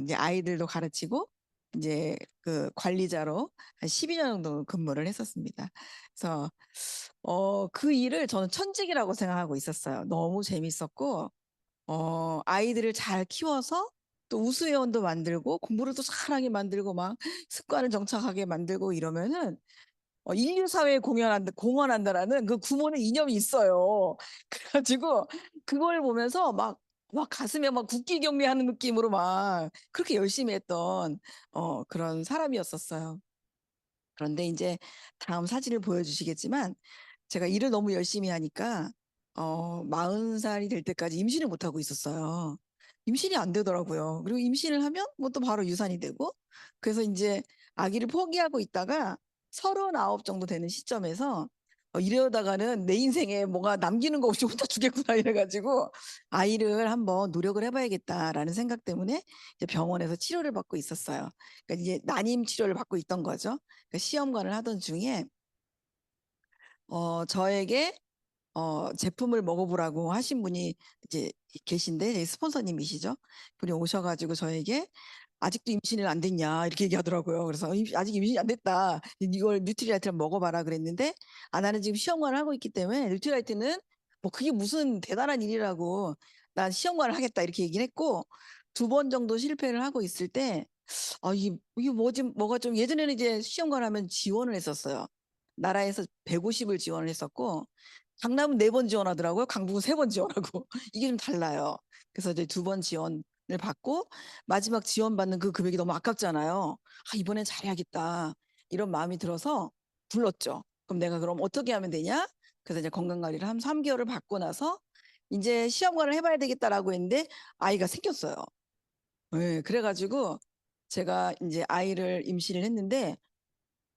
이제 아이들도 가르치고 이제 그 관리자로 한 12년 정도 근무를 했었습니다. 그래서 그 일을 저는 천직이라고 생각하고 있었어요. 너무 재밌었고 아이들을 잘 키워서 또 우수회원도 만들고 공부를 또 잘하게 만들고 막 습관을 정착하게 만들고 이러면은 인류 사회에 공헌한다라는 그 구몬의 이념이 있어요. 그래가지고 그걸 보면서 막 가슴에 막 국기 경례하는 느낌으로 막 그렇게 열심히 했던 그런 사람이었었어요. 그런데 이제 다음 사진을 보여주시겠지만 제가 일을 너무 열심히 하니까 40살이 될 때까지 임신을 못 하고 있었어요. 임신이 안 되더라고요. 그리고 임신을 하면 뭐 또 바로 유산이 되고 그래서 이제 아기를 포기하고 있다가 39 정도 되는 시점에서 이러다가는 내 인생에 뭐가 남기는 거 없이 혼자 죽겠구나 이래가지고 아이를 한번 노력을 해봐야겠다라는 생각 때문에 이제 병원에서 치료를 받고 있었어요. 그러니까 이제 난임 치료를 받고 있던 거죠. 그러니까 시험관을 하던 중에 저에게 제품을 먹어보라고 하신 분이 이제 계신데 스폰서님이시죠. 분이 오셔가지고 저에게 아직도 임신을 안 됐냐 이렇게 얘기하더라고요. 그래서 아직 임신이 안 됐다. 이걸 뉴트리라이트를 먹어봐라 그랬는데 나는 지금 시험관을 하고 있기 때문에 뉴트리라이트는 뭐 그게 무슨 대단한 일이라고 난 시험관을 하겠다 이렇게 얘기를 했고 2번 정도 실패를 하고 있을 때 이게 뭐가 좀 예전에는 이제 시험관 하면 지원을 했었어요. 나라에서 150을 지원을 했었고 강남은 4번 지원하더라고요. 강북은 3번 지원하고 이게 좀 달라요. 그래서 이제 2번 지원을 받고 마지막 지원받는 그 금액이 너무 아깝잖아요. 이번엔 잘해야겠다. 이런 마음이 들어서 불렀죠. 그럼 내가 그럼 어떻게 하면 되냐? 그래서 이제 건강관리를 한 3개월을 받고 나서 이제 시험관을 해봐야 되겠다라고 했는데 아이가 생겼어요. 네, 그래가지고 제가 이제 아이를 임신을 했는데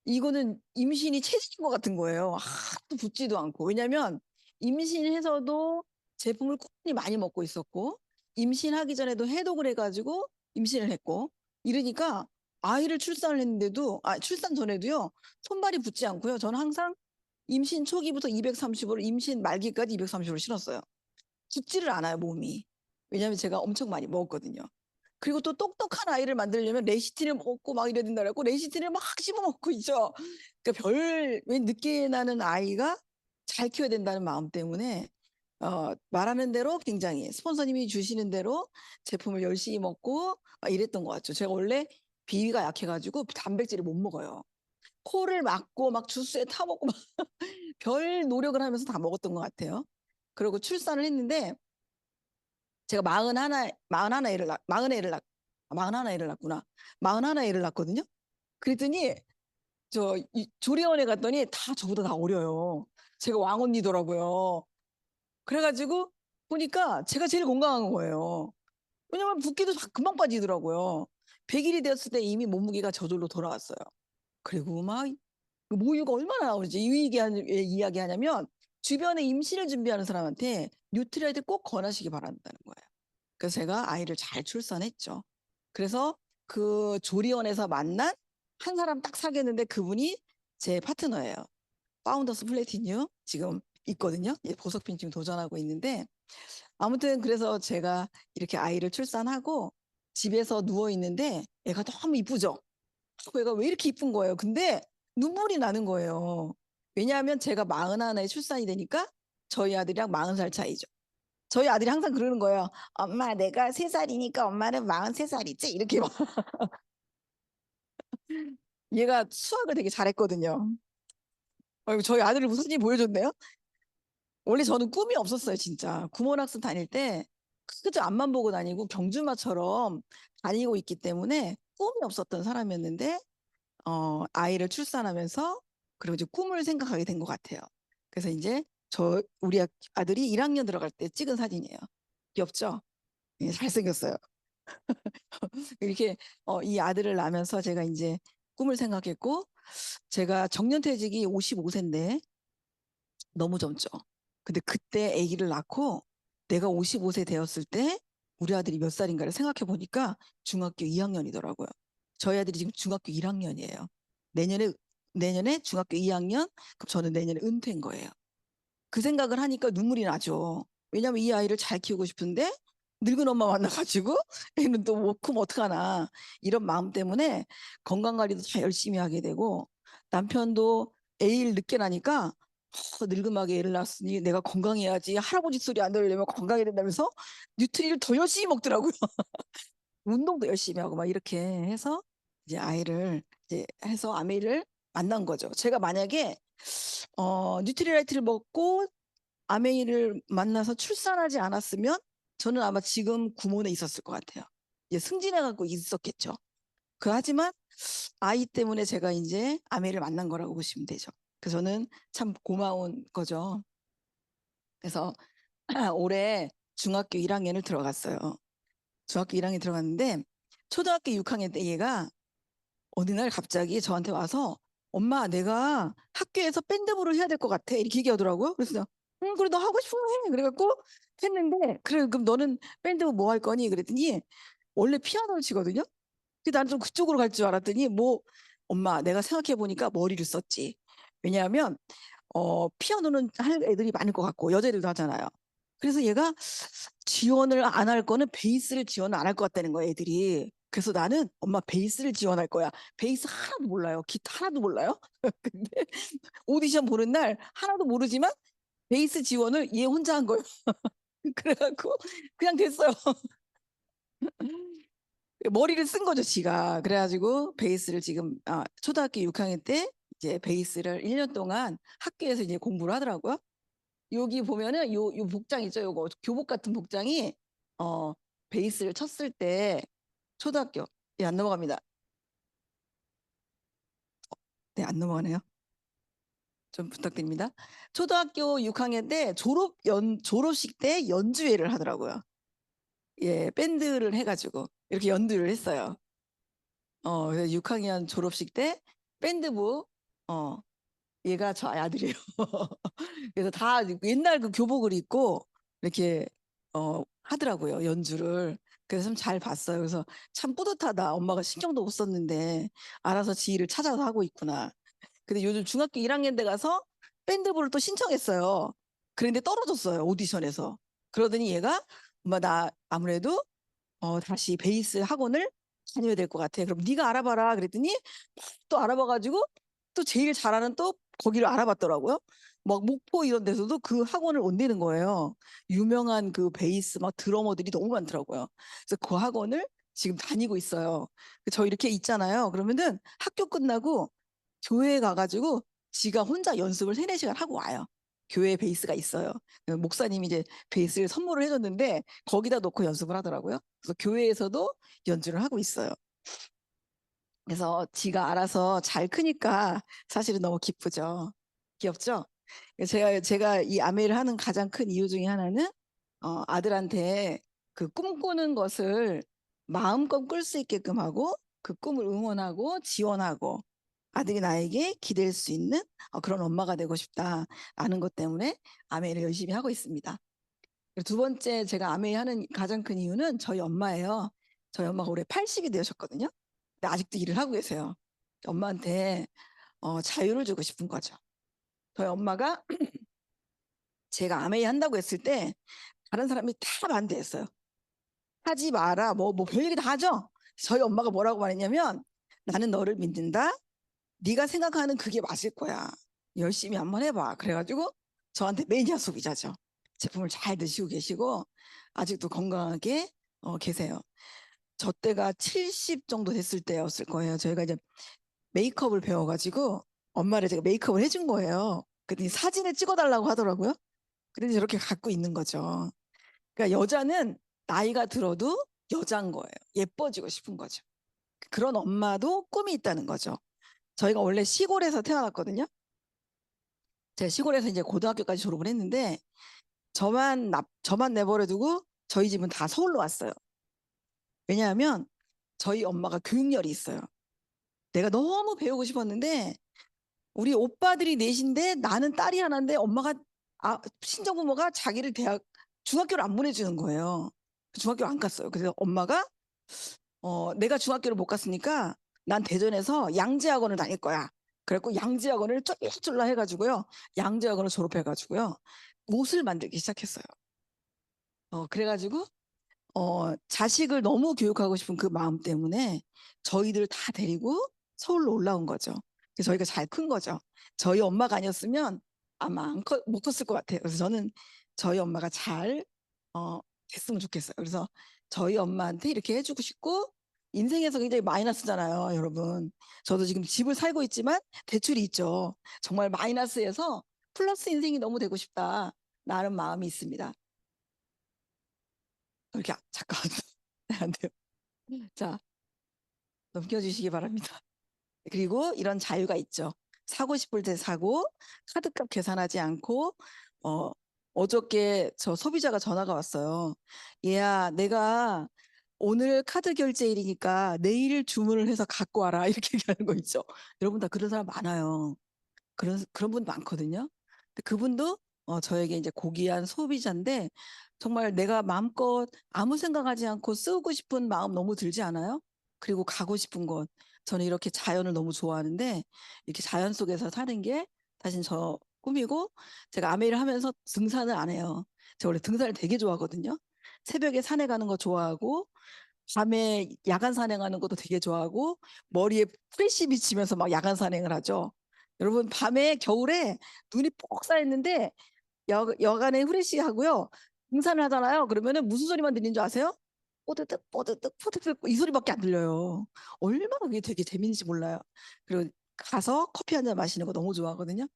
이거는 임신이 체질인 것 같은 거예요. 하나도 붙지도 않고. 왜냐면 임신해서도 제품을 꾸준히 많이 먹고 있었고 임신하기 전에도 해독을 해가지고 임신을 했고 이러니까 아이를 출산을 했는데도 출산 전에도요 손발이 붙지 않고요. 저는 항상 임신 초기부터 230으로 임신 말기까지 230으로 신었어요. 붙지를 않아요 몸이. 왜냐면 제가 엄청 많이 먹었거든요. 그리고 또 똑똑한 아이를 만들려면 레시틴을 먹고 막 이래야 된다 그래고 레시틴을 막 씹어 먹고 있죠. 그러니까 왜 늦게 나는 아이가 잘 키워야 된다는 마음 때문에 말하는 대로 굉장히 스폰서님이 주시는 대로 제품을 열심히 먹고 막 이랬던 것 같죠. 제가 원래 비위가 약해가지고 단백질을 못 먹어요. 코를 막고 막 주스에 타 먹고 막 별 노력을 하면서 다 먹었던 것 같아요. 그리고 출산을 했는데 제가 41 애를 낳구나. 41 애를 낳거든요. 그랬더니 조리원에 갔더니 다 저보다 다 어려요. 제가 왕언니더라고요. 그래가지고 보니까 제가 제일 건강한 거예요. 왜냐면 붓기도 금방 빠지더라고요. 100일이 되었을 때 이미 몸무게가 저절로 돌아왔어요. 그리고 막 모유가 얼마나 나오는지 이야기 하냐면 주변에 임신을 준비하는 사람한테 뉴트리아이트 꼭 권하시기 바란다는 거예요. 그래서 제가 아이를 잘 출산했죠. 그래서 그 조리원에서 만난 한 사람 딱 사귀었는데 그분이 제 파트너예요. 파운더스 플래티뉴 지금 있거든요. 보석핀 지금 도전하고 있는데 아무튼 그래서 제가 이렇게 아이를 출산하고 집에서 누워 있는데 애가 너무 이쁘죠. 애가 왜 이렇게 이쁜 거예요. 근데 눈물이 나는 거예요. 왜냐하면 제가 41에 출산이 되니까 저희 아들이랑 40살 차이죠. 저희 아들이 항상 그러는 거예요. 엄마, 내가 3살이니까 엄마는 43살이지? 이렇게 막. 얘가 수학을 되게 잘했거든요. 저희 아들을 무슨 일 보여줬네요? 원래 저는 꿈이 없었어요, 진짜. 구몬학습 다닐 때 그저 앞만 보고 다니고 경주마처럼 다니고 있기 때문에 꿈이 없었던 사람이었는데 아이를 출산하면서 그리고 이제 꿈을 생각하게 된 것 같아요. 그래서 이제 우리 아들이 1학년 들어갈 때 찍은 사진이에요. 귀엽죠? 예, 잘생겼어요. 이렇게 이 아들을 낳으면서 제가 이제 꿈을 생각했고 제가 정년퇴직이 55세인데 너무 젊죠. 근데 그때 아기를 낳고 내가 55세 되었을 때 우리 아들이 몇 살인가를 생각해 보니까 중학교 2학년이더라고요. 저희 아들이 지금 중학교 1학년이에요. 내년에 중학교 2학년, 그럼 저는 내년에 은퇴인 거예요. 그 생각을 하니까 눈물이 나죠. 왜냐하면 이 아이를 잘 키우고 싶은데 늙은 엄마 만나가지고 애는 또 뭐 크면 어떡하나 이런 마음 때문에 건강관리도 다 열심히 하게 되고 남편도 애일 늦게 나니까 늙음하게 애를 낳았으니 내가 건강해야지 할아버지 소리 안 들으려면 건강해야 된다면서 뉴트리를 더 열심히 먹더라고요. 운동도 열심히 하고 막 이렇게 해서 이제 아이를 이제 해서 아메이를 만난 거죠. 제가 만약에 뉴트리라이트를 먹고 아메이를 만나서 출산하지 않았으면 저는 아마 지금 구몬에 있었을 것 같아요. 이제 승진해 갖고 있었겠죠. 하지만 아이 때문에 제가 이제 아메이를 만난 거라고 보시면 되죠. 그래서 저는 참 고마운 거죠. 그래서 올해 중학교 1학년을 들어갔어요. 중학교 1학년 들어갔는데 초등학교 6학년 때 얘가 어느 날 갑자기 저한테 와서 엄마 내가 학교에서 밴드부를 해야 될 것 같아 이렇게 얘기하더라고요. 그래서 응 그래 너 하고 싶으면 해 그래갖고 했는데 그래 그럼 너는 밴드부 뭐 할 거니 그랬더니 원래 피아노를 치거든요. 근데 나는 좀 그쪽으로 갈 줄 알았더니 뭐 엄마 내가 생각해 보니까 머리를 썼지. 왜냐하면 피아노는 할 애들이 많을 것 같고 여자애들도 하잖아요. 그래서 얘가 지원을 안 할 거는 베이스를 지원을 안 할 것 같다는 거야 애들이. 그래서 나는 엄마 베이스를 지원할 거야. 베이스 하나도 몰라요. 기타 하나도 몰라요. 근데 오디션 보는 날 하나도 모르지만 베이스 지원을 얘 혼자 한 거예요. 그래갖고 그냥 됐어요. 머리를 쓴 거죠, 지가. 그래가지고 베이스를 지금 초등학교 6학년 때 이제 베이스를 1년 동안 학교에서 이제 공부를 하더라고요. 여기 보면은 요 복장 있죠, 요거 교복 같은 복장이 어 베이스를 쳤을 때 초등학교 안 넘어갑니다. 네, 안 넘어가네요. 좀 부탁드립니다. 초등학교 6학년 때 졸업식 때 연주회를 하더라고요. 예, 밴드를 해가지고 이렇게 연주를 했어요. 그래서 6학년 졸업식 때 밴드부 어 얘가 저 아들이에요. 그래서 다 옛날 그 교복을 입고 이렇게 하더라고요 연주를. 그래서 좀 잘 봤어요. 그래서 참 뿌듯하다. 엄마가 신경도 못 썼는데 알아서 지 일을 찾아서 하고 있구나. 근데 요즘 중학교 1학년 때 가서 밴드부를 또 신청했어요. 그런데 떨어졌어요 오디션에서. 그러더니 얘가 엄마 나 아무래도 다시 베이스 학원을 다녀야 될 것 같아. 그럼 네가 알아봐라. 그랬더니 또 알아봐가지고 또 제일 잘하는 또 거기를 알아봤더라고요. 막 목포 이런 데서도 그 학원을 온대는 거예요. 유명한 그 베이스 막 드러머들이 너무 많더라고요. 그래서 그 학원을 지금 다니고 있어요. 저 이렇게 있잖아요. 그러면은 학교 끝나고 교회에 가가지고 지가 혼자 연습을 3-4시간 하고 와요. 교회에 베이스가 있어요. 목사님이 이제 베이스를 선물을 해줬는데 거기다 놓고 연습을 하더라고요. 그래서 교회에서도 연주를 하고 있어요. 그래서 지가 알아서 잘 크니까 사실은 너무 기쁘죠. 귀엽죠? 제가 이 아메를 하는 가장 큰 이유 중에 하나는 아들한테 그 꿈꾸는 것을 마음껏 꿀 수 있게끔 하고 그 꿈을 응원하고 지원하고 아들이 나에게 기댈 수 있는 그런 엄마가 되고 싶다라는 것 때문에 아메를 열심히 하고 있습니다. 두 번째 제가 아메 하는 가장 큰 이유는 저희 엄마예요. 저희 엄마가 올해 80이 되셨거든요. 근데 아직도 일을 하고 계세요. 엄마한테 자유를 주고 싶은 거죠. 저희 엄마가 제가 아메이 한다고 했을 때 다른 사람이 다 반대했어요. 하지 마라. 뭐 별얘기 다 하죠. 저희 엄마가 뭐라고 말했냐면 나는 너를 믿는다. 네가 생각하는 그게 맞을 거야. 열심히 한번 해봐. 그래가지고 저한테 매니아 소비자죠. 제품을 잘 드시고 계시고 아직도 건강하게 계세요. 저 때가 70 정도 됐을 때였을 거예요. 저희가 이제 메이크업을 배워가지고 엄마를 제가 메이크업을 해준 거예요. 그랬더니 사진을 찍어달라고 하더라고요. 그래서 저렇게 갖고 있는 거죠. 그러니까 여자는 나이가 들어도 여자인 거예요. 예뻐지고 싶은 거죠. 그런 엄마도 꿈이 있다는 거죠. 저희가 원래 시골에서 태어났거든요. 제가 시골에서 이제 고등학교까지 졸업을 했는데 저만 내버려두고 저희 집은 다 서울로 왔어요. 왜냐하면 저희 엄마가 교육열이 있어요. 내가 너무 배우고 싶었는데 우리 오빠들이 넷인데 나는 딸이 하나인데 엄마가 친정부모가 자기를 중학교를 안 보내주는 거예요. 중학교를 안 갔어요. 그래서 엄마가 내가 중학교를 못 갔으니까 난 대전에서 양재학원을 다닐 거야. 그래갖고 양재학원을 쫄라쫄라 해가지고요. 양재학원을 졸업해가지고요. 옷을 만들기 시작했어요. 그래가지고 자식을 너무 교육하고 싶은 그 마음 때문에 저희들 다 데리고 서울로 올라온 거죠. 그래서 저희가 잘 큰 거죠. 저희 엄마가 아니었으면 아마 못 컸을 것 같아요. 그래서 저는 저희 엄마가 잘 어, 됐으면 좋겠어요. 그래서 저희 엄마한테 이렇게 해주고 싶고, 인생에서 굉장히 마이너스잖아요, 여러분. 저도 지금 집을 살고 있지만 대출이 있죠. 정말 마이너스에서 플러스 인생이 너무 되고 싶다, 라는 마음이 있습니다. 이렇게 잠깐 안 돼요. 자, 넘겨주시기 바랍니다. 그리고 이런 자유가 있죠. 사고 싶을 때 사고, 카드값 계산하지 않고, 어, 어저께 저 소비자가 전화가 왔어요. 얘야, 내가 오늘 카드 결제일이니까 내일 주문을 해서 갖고 와라. 이렇게 얘기하는 거 있죠. 여러분 다 그런 사람 많아요. 그런 분 많거든요. 근데 그분도 저에게 이제 고귀한 소비자인데, 정말 내가 마음껏 아무 생각하지 않고 쓰고 싶은 마음 너무 들지 않아요? 그리고 가고 싶은 곳. 저는 이렇게 자연을 너무 좋아하는데, 이렇게 자연 속에서 사는 게 사실 저 꿈이고, 제가 아메이를 하면서 등산을 안 해요. 제가 원래 등산을 되게 좋아하거든요. 새벽에 산에 가는 거 좋아하고, 밤에 야간 산행하는 것도 되게 좋아하고, 머리에 프레시 비치면서 막 야간 산행을 하죠. 여러분, 밤에 겨울에 눈이 꼭 쌓였는데 여간에 후레쉬 하고요, 등산을 하잖아요. 그러면은 무슨 소리만 들리는 줄 아세요? 뽀드득 뽀드득 뽀드득, 이 소리밖에 안 들려요. 얼마나 그게 되게 재밌는지 몰라요. 그리고 가서 커피 한 잔 마시는 거 너무 좋아하거든요.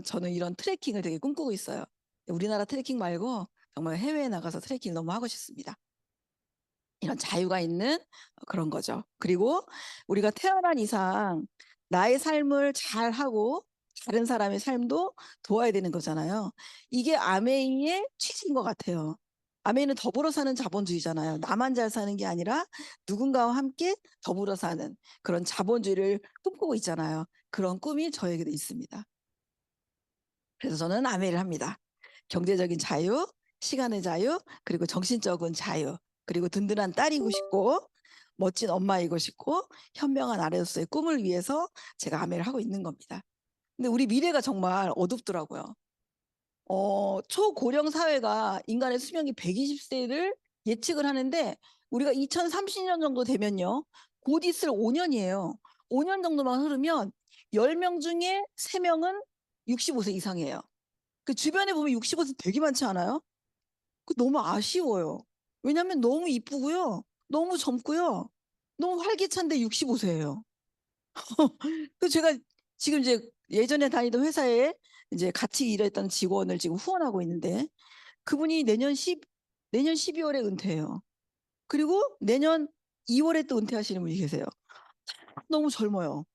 저는 이런 트레킹을 되게 꿈꾸고 있어요. 우리나라 트레킹 말고 정말 해외에 나가서 트레킹 너무 하고 싶습니다. 이런 자유가 있는 그런 거죠. 그리고 우리가 태어난 이상 나의 삶을 잘 하고 다른 사람의 삶도 도와야 되는 거잖아요. 이게 아메이의 취지인 것 같아요. 아메이는 더불어 사는 자본주의잖아요. 나만 잘 사는 게 아니라 누군가와 함께 더불어 사는 그런 자본주의를 꿈꾸고 있잖아요. 그런 꿈이 저에게도 있습니다. 그래서 저는 아메이를 합니다. 경제적인 자유, 시간의 자유, 그리고 정신적인 자유, 그리고 든든한 딸이고 싶고, 멋진 엄마이고 싶고, 현명한 아내로서의 꿈을 위해서 제가 아메를 하고 있는 겁니다. 근데 우리 미래가 정말 어둡더라고요. 초고령 사회가 인간의 수명이 120세를 예측을 하는데, 우리가 2030년 정도 되면요, 곧 있을 5년이에요. 5년 정도만 흐르면 10명 중에 3명은 65세 이상이에요. 그 주변에 보면 65세 되게 많지 않아요? 그 너무 아쉬워요. 왜냐하면 너무 이쁘고요. 너무 젊고요. 너무 활기찬데 65세예요. 그 제가 지금 이제 예전에 다니던 회사에 이제 같이 일했던 직원을 지금 후원하고 있는데, 그분이 내년 12월에 은퇴해요. 그리고 내년 2월에 또 은퇴하시는 분이 계세요. 너무 젊어요.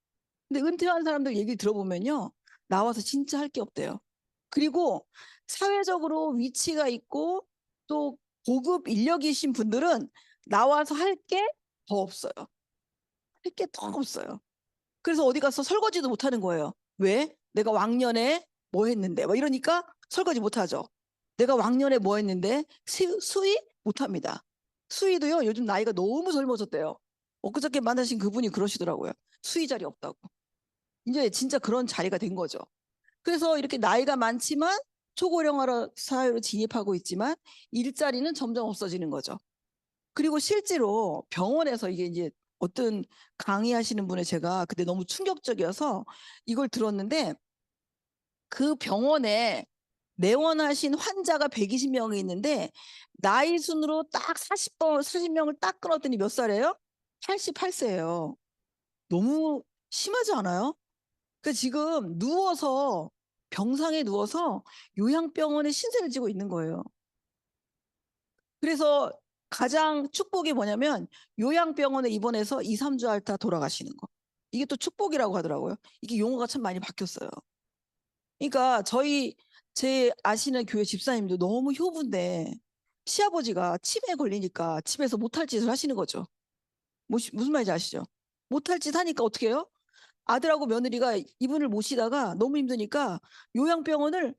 근데 은퇴한 사람들 얘기 들어보면요, 나와서 진짜 할 게 없대요. 그리고 사회적으로 위치가 있고 또 고급 인력이신 분들은 나와서 할 게 더 없어요. 할 게 더 없어요. 그래서 어디 가서 설거지도 못 하는 거예요. 왜? 내가 왕년에 뭐 했는데. 막 이러니까 설거지 못 하죠. 내가 왕년에 뭐 했는데 수의 못 합니다. 수의도요, 요즘 나이가 너무 젊어졌대요. 엊그저께 만나신 그분이 그러시더라고요. 수의 자리 없다고. 이제 진짜 그런 자리가 된 거죠. 그래서 이렇게 나이가 많지만 초고령화 사회로 진입하고 있지만 일자리는 점점 없어지는 거죠. 그리고 실제로 병원에서 이게 이제 어떤 강의하시는 분의 제가 그때 너무 충격적이어서 이걸 들었는데, 그 병원에 내원하신 환자가 120명이 있는데 나이 순으로 딱 40명을 딱 끊었더니 몇 살이에요? 88세예요. 너무 심하지 않아요? 그 지금 누워서, 병상에 누워서 요양병원에 신세를 지고 있는 거예요. 그래서 가장 축복이 뭐냐면 요양병원에 입원해서 2, 3주 앓다 돌아가시는 거. 이게 또 축복이라고 하더라고요. 이게 용어가 참 많이 바뀌었어요. 그러니까 제 아시는 교회 집사님도 너무 효부인데 시아버지가 치매에 걸리니까 집에서 못할 짓을 하시는 거죠. 무슨 말인지 아시죠? 못할 짓 하니까 어떻게 해요? 아들하고 며느리가 이분을 모시다가 너무 힘드니까 요양병원을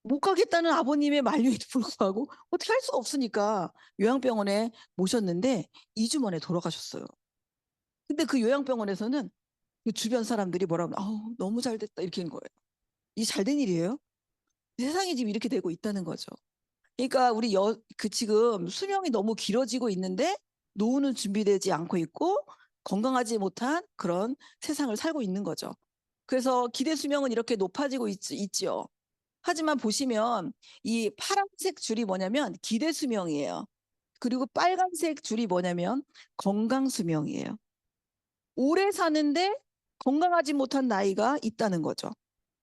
못 가겠다는 아버님의 만류에도 불구하고 어떻게 할 수가 없으니까 요양병원에 모셨는데 2주 만에 돌아가셨어요. 근데 그 요양병원에서는 그 주변 사람들이 뭐라고 하면 너무 잘 됐다 이렇게 하는 거예요. 이게 잘 된 일이에요? 세상이 지금 이렇게 되고 있다는 거죠. 그러니까 우리 지금 수명이 너무 길어지고 있는데 노후는 준비되지 않고 있고 건강하지 못한 그런 세상을 살고 있는 거죠. 그래서 기대 수명은 이렇게 높아지고 있지요. 하지만 보시면 이 파란색 줄이 뭐냐면 기대 수명이에요. 그리고 빨간색 줄이 뭐냐면 건강 수명이에요. 오래 사는데 건강하지 못한 나이가 있다는 거죠.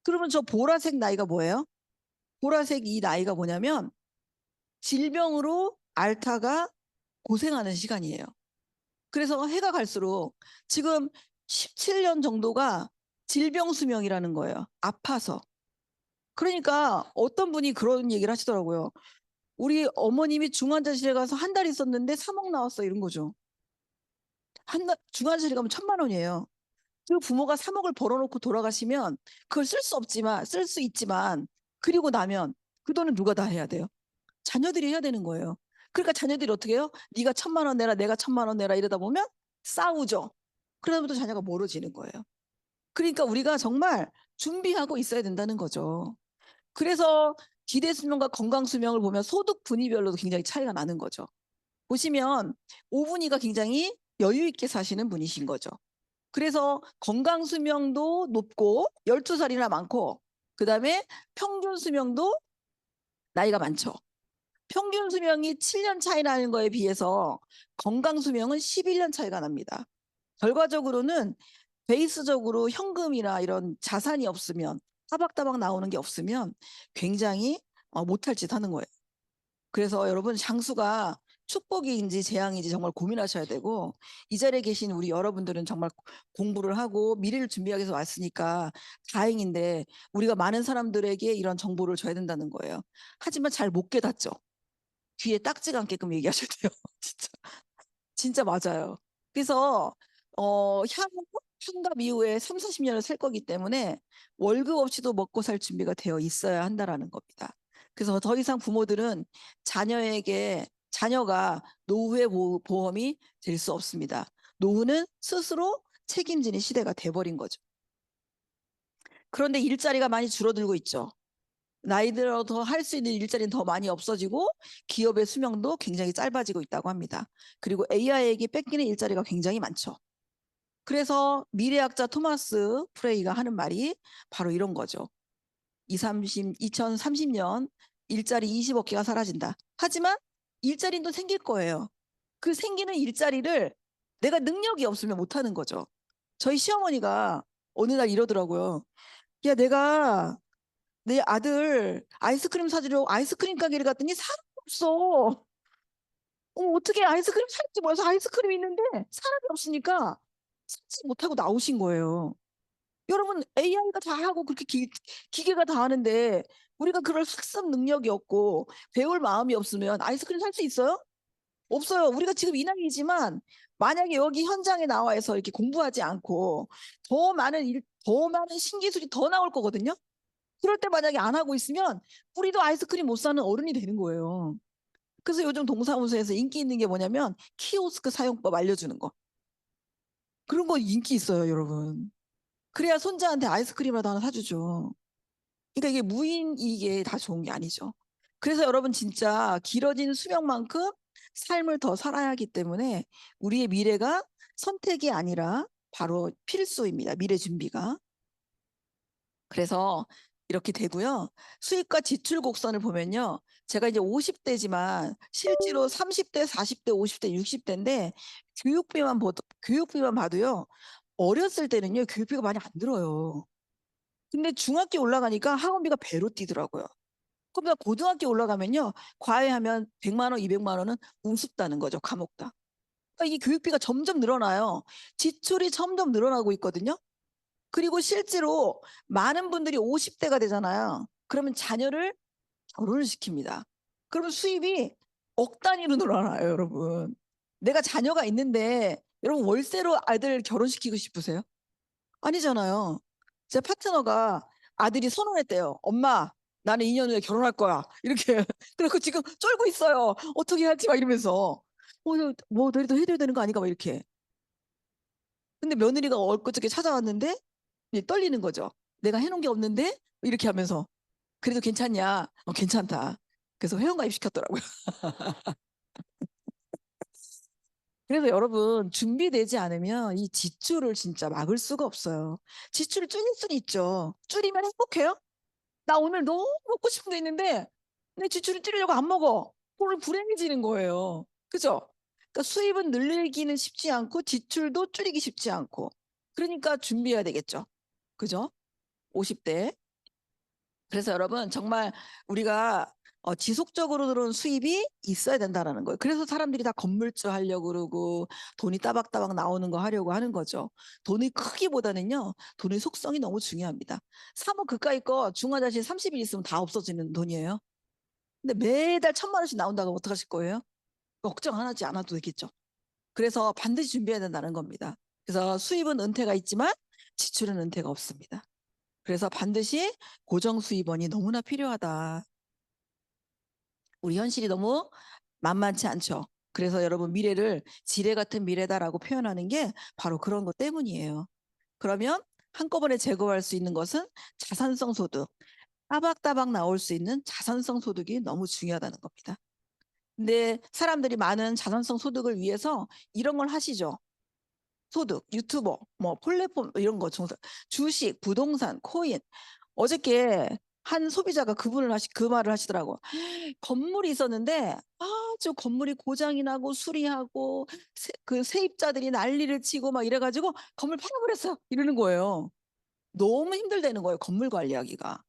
그러면 저 보라색 나이가 뭐예요? 보라색 이 나이가 뭐냐면 질병으로 앓다가 고생하는 시간이에요. 그래서 해가 갈수록 지금 17년 정도가 질병 수명이라는 거예요. 아파서. 그러니까 어떤 분이 그런 얘기를 하시더라고요. 우리 어머님이 중환자실에 가서 한 달 있었는데 3억 나왔어 이런 거죠. 중환자실에 가면 1,000만 원이에요. 그 부모가 3억을 벌어놓고 돌아가시면 그걸 쓸 수 없지만 쓸 수 있지만 그리고 나면 그 돈은 누가 다 해야 돼요? 자녀들이 해야 되는 거예요. 그러니까 자녀들이 어떻게 해요? 네가 1,000만 원 내라 내가 1,000만 원 내라 이러다 보면 싸우죠. 그러다 자녀가 멀어지는 거예요. 그러니까 우리가 정말 준비하고 있어야 된다는 거죠. 그래서 기대 수명과 건강 수명을 보면 소득 분위별로도 굉장히 차이가 나는 거죠. 보시면 오분이가 굉장히 여유 있게 사시는 분이신 거죠. 그래서 건강 수명도 높고 12살이나 많고 그다음에 평균 수명도 나이가 많죠. 평균 수명이 7년 차이 나는 거에 비해서 건강 수명은 11년 차이가 납니다. 결과적으로는 베이스적으로 현금이나 이런 자산이 없으면 따박따박 나오는 게 없으면 굉장히 못할 짓 하는 거예요. 그래서 여러분 장수가 축복인지 재앙인지 정말 고민하셔야 되고 이 자리에 계신 우리 여러분들은 정말 공부를 하고 미래를 준비하기 위해서 왔으니까 다행인데 우리가 많은 사람들에게 이런 정보를 줘야 된다는 거예요. 하지만 잘 못 깨닫죠. 귀에 딱지가 않게끔 얘기하셔야 돼요. 진짜. 진짜 맞아요. 그래서 향후 환갑 이후에 3, 40년을 살 거기 때문에 월급 없이도 먹고 살 준비가 되어 있어야 한다라는 겁니다. 그래서 더 이상 부모들은 자녀가 노후의 보험이 될 수 없습니다. 노후는 스스로 책임지는 시대가 돼버린 거죠. 그런데 일자리가 많이 줄어들고 있죠. 나이 들어서 할 수 있는 일자리는 더 많이 없어지고 기업의 수명도 굉장히 짧아지고 있다고 합니다. 그리고 AI에게 뺏기는 일자리가 굉장히 많죠. 그래서 미래학자 토마스 프레이가 하는 말이 바로 이런 거죠. 2030년 일자리 20억 개가 사라진다. 하지만 일자리도 생길 거예요. 그 생기는 일자리를 내가 능력이 없으면 못하는 거죠. 저희 시어머니가 어느 날 이러더라고요. 야, 내가 내 아들 아이스크림 사주려고 아이스크림 가게를 갔더니 사람이 없어. 어떻게 아이스크림 살지 몰라서 아이스크림이 있는데 사람이 없으니까 사지 못하고 나오신 거예요. 여러분 AI가 다 하고 그렇게 기계가 다 하는데 우리가 그럴 학습 능력이 없고 배울 마음이 없으면 아이스크림 살 수 있어요? 없어요. 우리가 지금 이 나이지만 만약에 여기 현장에 나와서 이렇게 공부하지 않고 더 많은 신기술이 더 나올 거거든요. 그럴 때 만약에 안 하고 있으면 우리도 아이스크림 못 사는 어른이 되는 거예요. 그래서 요즘 동사무소에서 인기 있는 게 뭐냐면 키오스크 사용법 알려주는 거. 그런 거 인기 있어요, 여러분. 그래야 손자한테 아이스크림이라도 하나 사주죠. 그러니까 이게 무인이게 다 좋은 게 아니죠. 그래서 여러분 진짜 길어진 수명만큼 삶을 더 살아야 하기 때문에 우리의 미래가 선택이 아니라 바로 필수입니다. 미래 준비가. 그래서 이렇게 되고요. 수입과 지출 곡선을 보면요. 제가 이제 50대지만 실제로 30대, 40대, 50대, 60대인데 교육비만 봐도요. 어렸을 때는요. 교육비가 많이 안 들어요. 근데 중학교 올라가니까 학원비가 배로 뛰더라고요. 그러다 고등학교 올라가면요. 과외하면 100만 원, 200만 원은 우습다는 거죠. 과목당. 그러니까 이 교육비가 점점 늘어나요. 지출이 점점 늘어나고 있거든요. 그리고 실제로 많은 분들이 50대가 되잖아요. 그러면 자녀를 결혼을 시킵니다. 그러면 수입이 억 단위로 늘어나요, 여러분. 내가 자녀가 있는데 여러분 월세로 아들 결혼시키고 싶으세요? 아니잖아요. 제 파트너가 아들이 선언했대요. 엄마, 나는 2년 후에 결혼할 거야. 이렇게. 그래서 지금 쫄고 있어요. 어떻게 할지 막 이러면서. 뭐 너희도 해줘야 되는 거 아닌가 막 이렇게. 근데 며느리가 엊그저께 찾아왔는데 떨리는 거죠. 내가 해놓은 게 없는데 이렇게 하면서 그래도 괜찮냐? 괜찮다. 그래서 회원가입 시켰더라고요. 그래서 여러분 준비되지 않으면 이 지출을 진짜 막을 수가 없어요. 지출을 줄일 수는 있죠. 줄이면 행복해요? 나 오늘 너무 먹고 싶은 게 있는데 내 지출을 줄이려고 안 먹어. 오늘 불행해지는 거예요. 그죠? 그러니까 수입은 늘리기는 쉽지 않고 지출도 줄이기 쉽지 않고. 그러니까 준비해야 되겠죠. 그죠? 50대. 그래서 여러분 정말 우리가 지속적으로 들어오는 수입이 있어야 된다라는 거예요. 그래서 사람들이 다 건물주 하려고 그러고 돈이 따박따박 나오는 거 하려고 하는 거죠. 돈의 크기보다는요. 돈의 속성이 너무 중요합니다. 3억 그까이 거 중화자실 30일 있으면 다 없어지는 돈이에요. 근데 매달 1,000만 원씩 나온다고 어떡하실 거예요? 걱정 안 하지 않아도 되겠죠. 그래서 반드시 준비해야 된다는 겁니다. 그래서 수입은 은퇴가 있지만 지출은 은퇴가 없습니다. 그래서 반드시 고정 수입원이 너무나 필요하다. 우리 현실이 너무 만만치 않죠. 그래서 여러분 미래를 지뢰 같은 미래다라고 표현하는 게 바로 그런 것 때문이에요. 그러면 한꺼번에 제거할 수 있는 것은 자산성 소득, 따박따박 나올 수 있는 자산성 소득이 너무 중요하다는 겁니다. 근데 사람들이 많은 자산성 소득을 위해서 이런 걸 하시죠. 소득, 유튜버, 뭐 플랫폼 이런 거 주식, 부동산, 코인. 어저께 한 소비자가 그 말을 하시더라고. 건물이 있었는데 아주 건물이 고장이 나고 수리하고 그 세입자들이 난리를 치고 막 이래가지고 건물 팔아버렸어요. 이러는 거예요. 너무 힘들다는 거예요. 건물 관리하기가.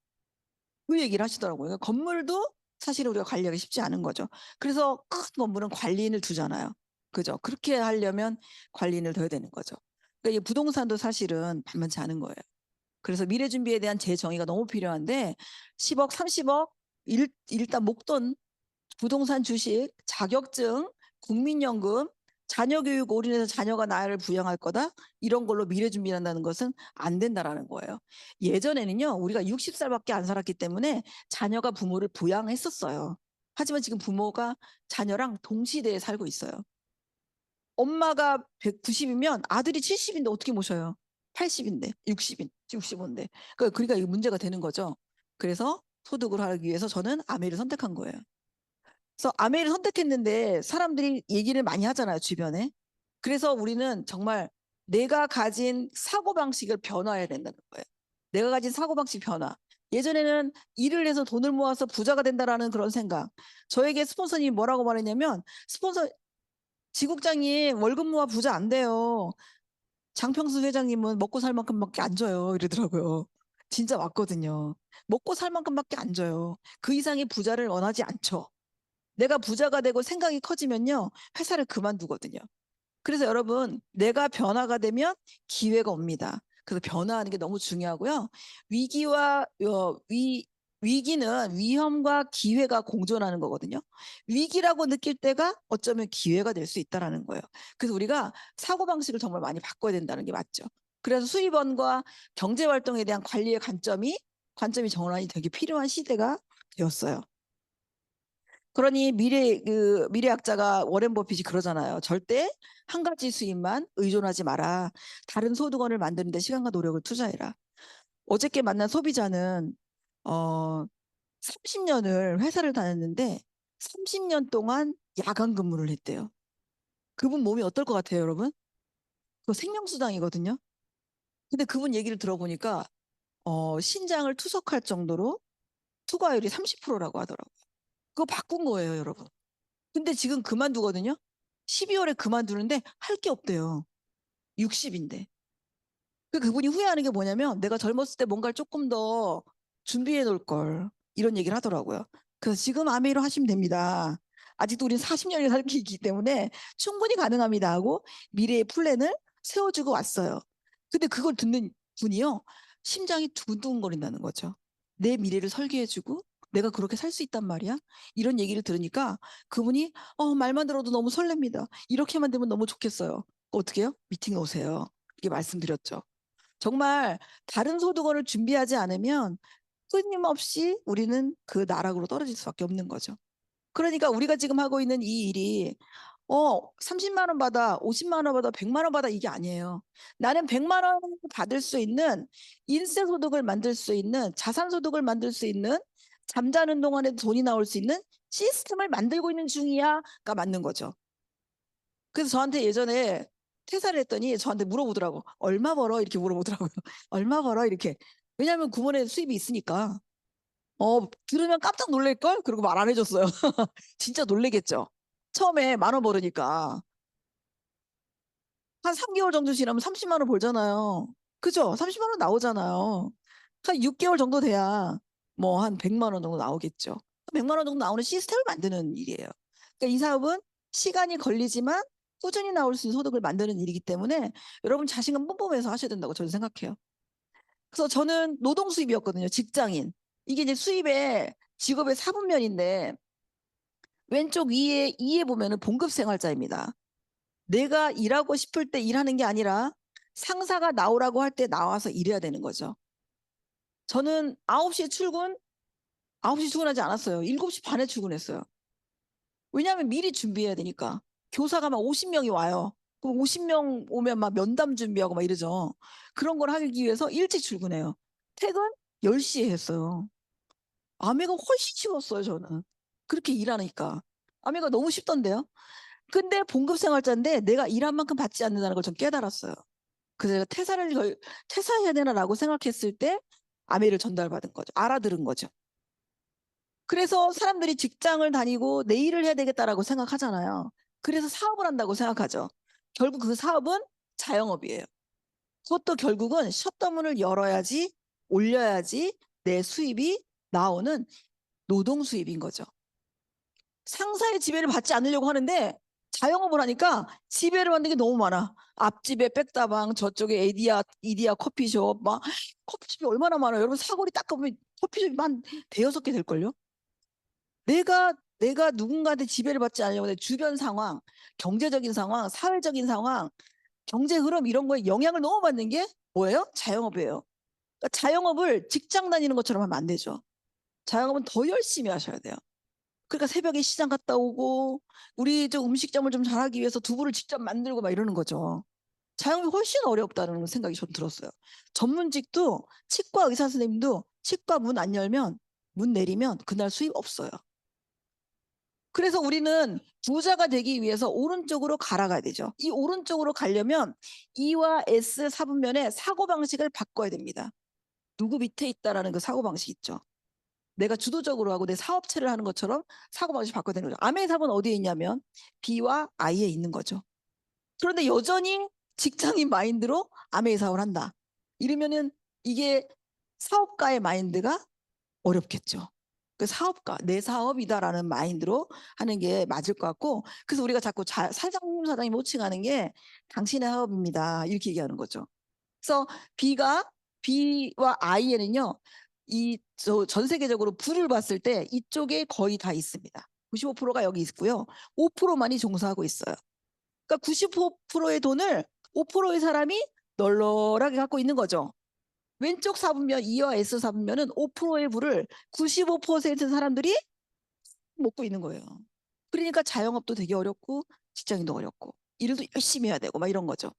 그 얘기를 하시더라고요. 그러니까 건물도 사실 우리가 관리하기 쉽지 않은 거죠. 그래서 큰 건물은 관리인을 두잖아요. 그죠? 그렇게 하려면 관리인을 둬야 되는 거죠. 그러니까 이 부동산도 사실은 만만치 않은 거예요. 그래서 미래 준비에 대한 재정의가 너무 필요한데 10억, 30억 일단 목돈, 부동산 주식, 자격증, 국민연금, 자녀 교육 올인해서 자녀가 나를 부양할 거다. 이런 걸로 미래 준비한다는 것은 안 된다라는 거예요. 예전에는요. 우리가 60살밖에 안 살았기 때문에 자녀가 부모를 부양했었어요. 하지만 지금 부모가 자녀랑 동시대에 살고 있어요. 엄마가 190이면 아들이 70인데 어떻게 모셔요? 80인데, 65인데. 그러니까 이 문제가 되는 거죠. 그래서 소득을 하기 위해서 저는 아메를 선택한 거예요. 그래서 아메를 선택했는데 사람들이 얘기를 많이 하잖아요, 주변에. 그래서 우리는 정말 내가 가진 사고방식을 변화해야 된다는 거예요. 내가 가진 사고방식 변화. 예전에는 일을 해서 돈을 모아서 부자가 된다라는 그런 생각. 저에게 스폰서님이 뭐라고 말했냐면 스폰서 지국장님 월급 모아 부자 안 돼요. 장평수 회장님은 먹고 살 만큼밖에 안 줘요. 이러더라고요. 진짜 맞거든요. 먹고 살 만큼밖에 안 줘요. 그 이상의 부자를 원하지 않죠. 내가 부자가 되고 생각이 커지면요. 회사를 그만두거든요. 그래서 여러분, 내가 변화가 되면 기회가 옵니다. 그래서 변화하는 게 너무 중요하고요. 위기와 위기는 위험과 기회가 공존하는 거거든요. 위기라고 느낄 때가 어쩌면 기회가 될 수 있다라는 거예요. 그래서 우리가 사고방식을 정말 많이 바꿔야 된다는 게 맞죠. 그래서 수입원과 경제활동에 대한 관리의 관점이 전환이 되게 필요한 시대가 되었어요. 그러니 미래학자가 워렌 버핏이 그러잖아요. 절대 한 가지 수입만 의존하지 마라. 다른 소득원을 만드는 데 시간과 노력을 투자해라. 어저께 만난 소비자는 30년을 회사를 다녔는데 30년 동안 야간 근무를 했대요. 그분 몸이 어떨 것 같아요, 여러분? 그거 생명수당이거든요. 근데 그분 얘기를 들어보니까 신장을 투석할 정도로 투과율이 30%라고 하더라고요. 그거 바꾼 거예요, 여러분. 근데 지금 그만두거든요. 12월에 그만두는데 할 게 없대요. 60인데. 그분이 후회하는 게 뭐냐면 내가 젊었을 때 뭔가를 조금 더 준비해 놓을 걸. 이런 얘기를 하더라고요. 그래서 지금 아메이로 하시면 됩니다. 아직도 우린 40년을 살기 있기 때문에 충분히 가능합니다 하고 미래의 플랜을 세워주고 왔어요. 근데 그걸 듣는 분이요. 심장이 두근두근거린다는 거죠. 내 미래를 설계해주고 내가 그렇게 살 수 있단 말이야. 이런 얘기를 들으니까 그분이 말만 들어도 너무 설렙니다. 이렇게만 되면 너무 좋겠어요. 어떻게 해요? 미팅 오세요. 이렇게 말씀드렸죠. 정말 다른 소득원을 준비하지 않으면 끊임없이 우리는 그 나락으로 떨어질 수밖에 없는 거죠. 그러니까 우리가 지금 하고 있는 이 일이 30만 원 받아, 50만 원 받아, 100만 원 받아 이게 아니에요. 나는 100만 원 받을 수 있는 인세 소득을 만들 수 있는 자산 소득을 만들 수 있는 잠자는 동안에 돈이 나올 수 있는 시스템을 만들고 있는 중이야가 맞는 거죠. 그래서 저한테 예전에 퇴사를 했더니 저한테 물어보더라고. 얼마 벌어? 이렇게 물어보더라고요. 얼마 벌어? 이렇게. 왜냐하면 구몬에 수입이 있으니까. 들으면 깜짝 놀랄걸? 그리고 말 안 해줬어요. 진짜 놀래겠죠. 처음에 10,000원 벌으니까. 한 3개월 정도 지나면 30만 원 벌잖아요. 그죠? 30만 원 나오잖아요. 한 6개월 정도 돼야 뭐 한 100만 원 정도 나오겠죠. 100만 원 정도 나오는 시스템을 만드는 일이에요. 그러니까 이 사업은 시간이 걸리지만 꾸준히 나올 수 있는 소득을 만드는 일이기 때문에 여러분 자신감 뿜뿜해서 하셔야 된다고 저는 생각해요. 그래서 저는 노동 수입이었거든요. 직장인. 이게 이제 수입의 직업의 4분면인데 왼쪽 위에 보면은 봉급 생활자입니다. 내가 일하고 싶을 때 일하는 게 아니라 상사가 나오라고 할 때 나와서 일해야 되는 거죠. 저는 9시에 출근, 9시 출근하지 않았어요. 7시 반에 출근했어요. 왜냐하면 미리 준비해야 되니까. 교사가 막 50명이 와요. 그럼 50명 오면 막 면담 준비하고 막 이러죠. 그런 걸 하기 위해서 일찍 출근해요. 퇴근 10시에 했어요. 아메가 훨씬 쉬웠어요, 저는. 그렇게 일하니까. 아메가 너무 쉽던데요. 근데 봉급 생활자인데 내가 일한 만큼 받지 않는다는 걸 전 깨달았어요. 그래서 제가 퇴사해야 되나라고 생각했을 때 아메를 전달받은 거죠. 알아들은 거죠. 그래서 사람들이 직장을 다니고 내 일을 해야 되겠다라고 생각하잖아요. 그래서 사업을 한다고 생각하죠. 결국 그 사업은 자영업이에요. 그것도 결국은 셧다운을 열어야지, 올려야지 내 수입이 나오는 노동 수입인 거죠. 상사의 지배를 받지 않으려고 하는데 자영업을 하니까 지배를 받는 게 너무 많아. 앞집에 백다방, 저쪽에 이디야 커피숍, 막 커피숍이 얼마나 많아요. 여러분 사거리 딱 가보면 커피숍이 한 대여섯 개 될걸요. 내가 누군가한테 지배를 받지 않으려고 내 주변 상황, 경제적인 상황, 사회적인 상황, 경제 흐름 이런 거에 영향을 너무 받는 게 뭐예요? 자영업이에요. 그러니까 자영업을 직장 다니는 것처럼 하면 안 되죠. 자영업은 더 열심히 하셔야 돼요. 그러니까 새벽에 시장 갔다 오고 우리 저 음식점을 좀 잘하기 위해서 두부를 직접 만들고 막 이러는 거죠. 자영업이 훨씬 어렵다는 생각이 전 들었어요. 전문직도 치과 의사 선생님도 치과 문 안 열면 문 내리면 그날 수입 없어요. 그래서 우리는 부자가 되기 위해서 오른쪽으로 갈아가야 되죠. 이 오른쪽으로 가려면 E와 S 사분면의 사고방식을 바꿔야 됩니다. 누구 밑에 있다라는 그 사고방식 있죠. 내가 주도적으로 하고 내 사업체를 하는 것처럼 사고방식 바꿔야 되는 거죠. 아메의 사업은 어디에 있냐면 B와 I에 있는 거죠. 그런데 여전히 직장인 마인드로 아메의 사업을 한다. 이러면은 이게 사업가의 마인드가 어렵겠죠. 그 사업가, 내 사업이다라는 마인드로 하는 게 맞을 것 같고, 그래서 우리가 자꾸 사장님 호칭하는 게 당신의 사업입니다. 이렇게 얘기하는 거죠. 그래서 B와 I에는요, 전 세계적으로 부를 봤을 때 이쪽에 거의 다 있습니다. 95%가 여기 있고요. 5%만이 종사하고 있어요. 그러니까 95%의 돈을 5%의 사람이 널널하게 갖고 있는 거죠. 왼쪽 사분면 E와 S 사분면은 5%의 부를 95% 사람들이 먹고 있는 거예요. 그러니까 자영업도 되게 어렵고 직장인도 어렵고 일도 열심히 해야 되고 막 이런 거죠.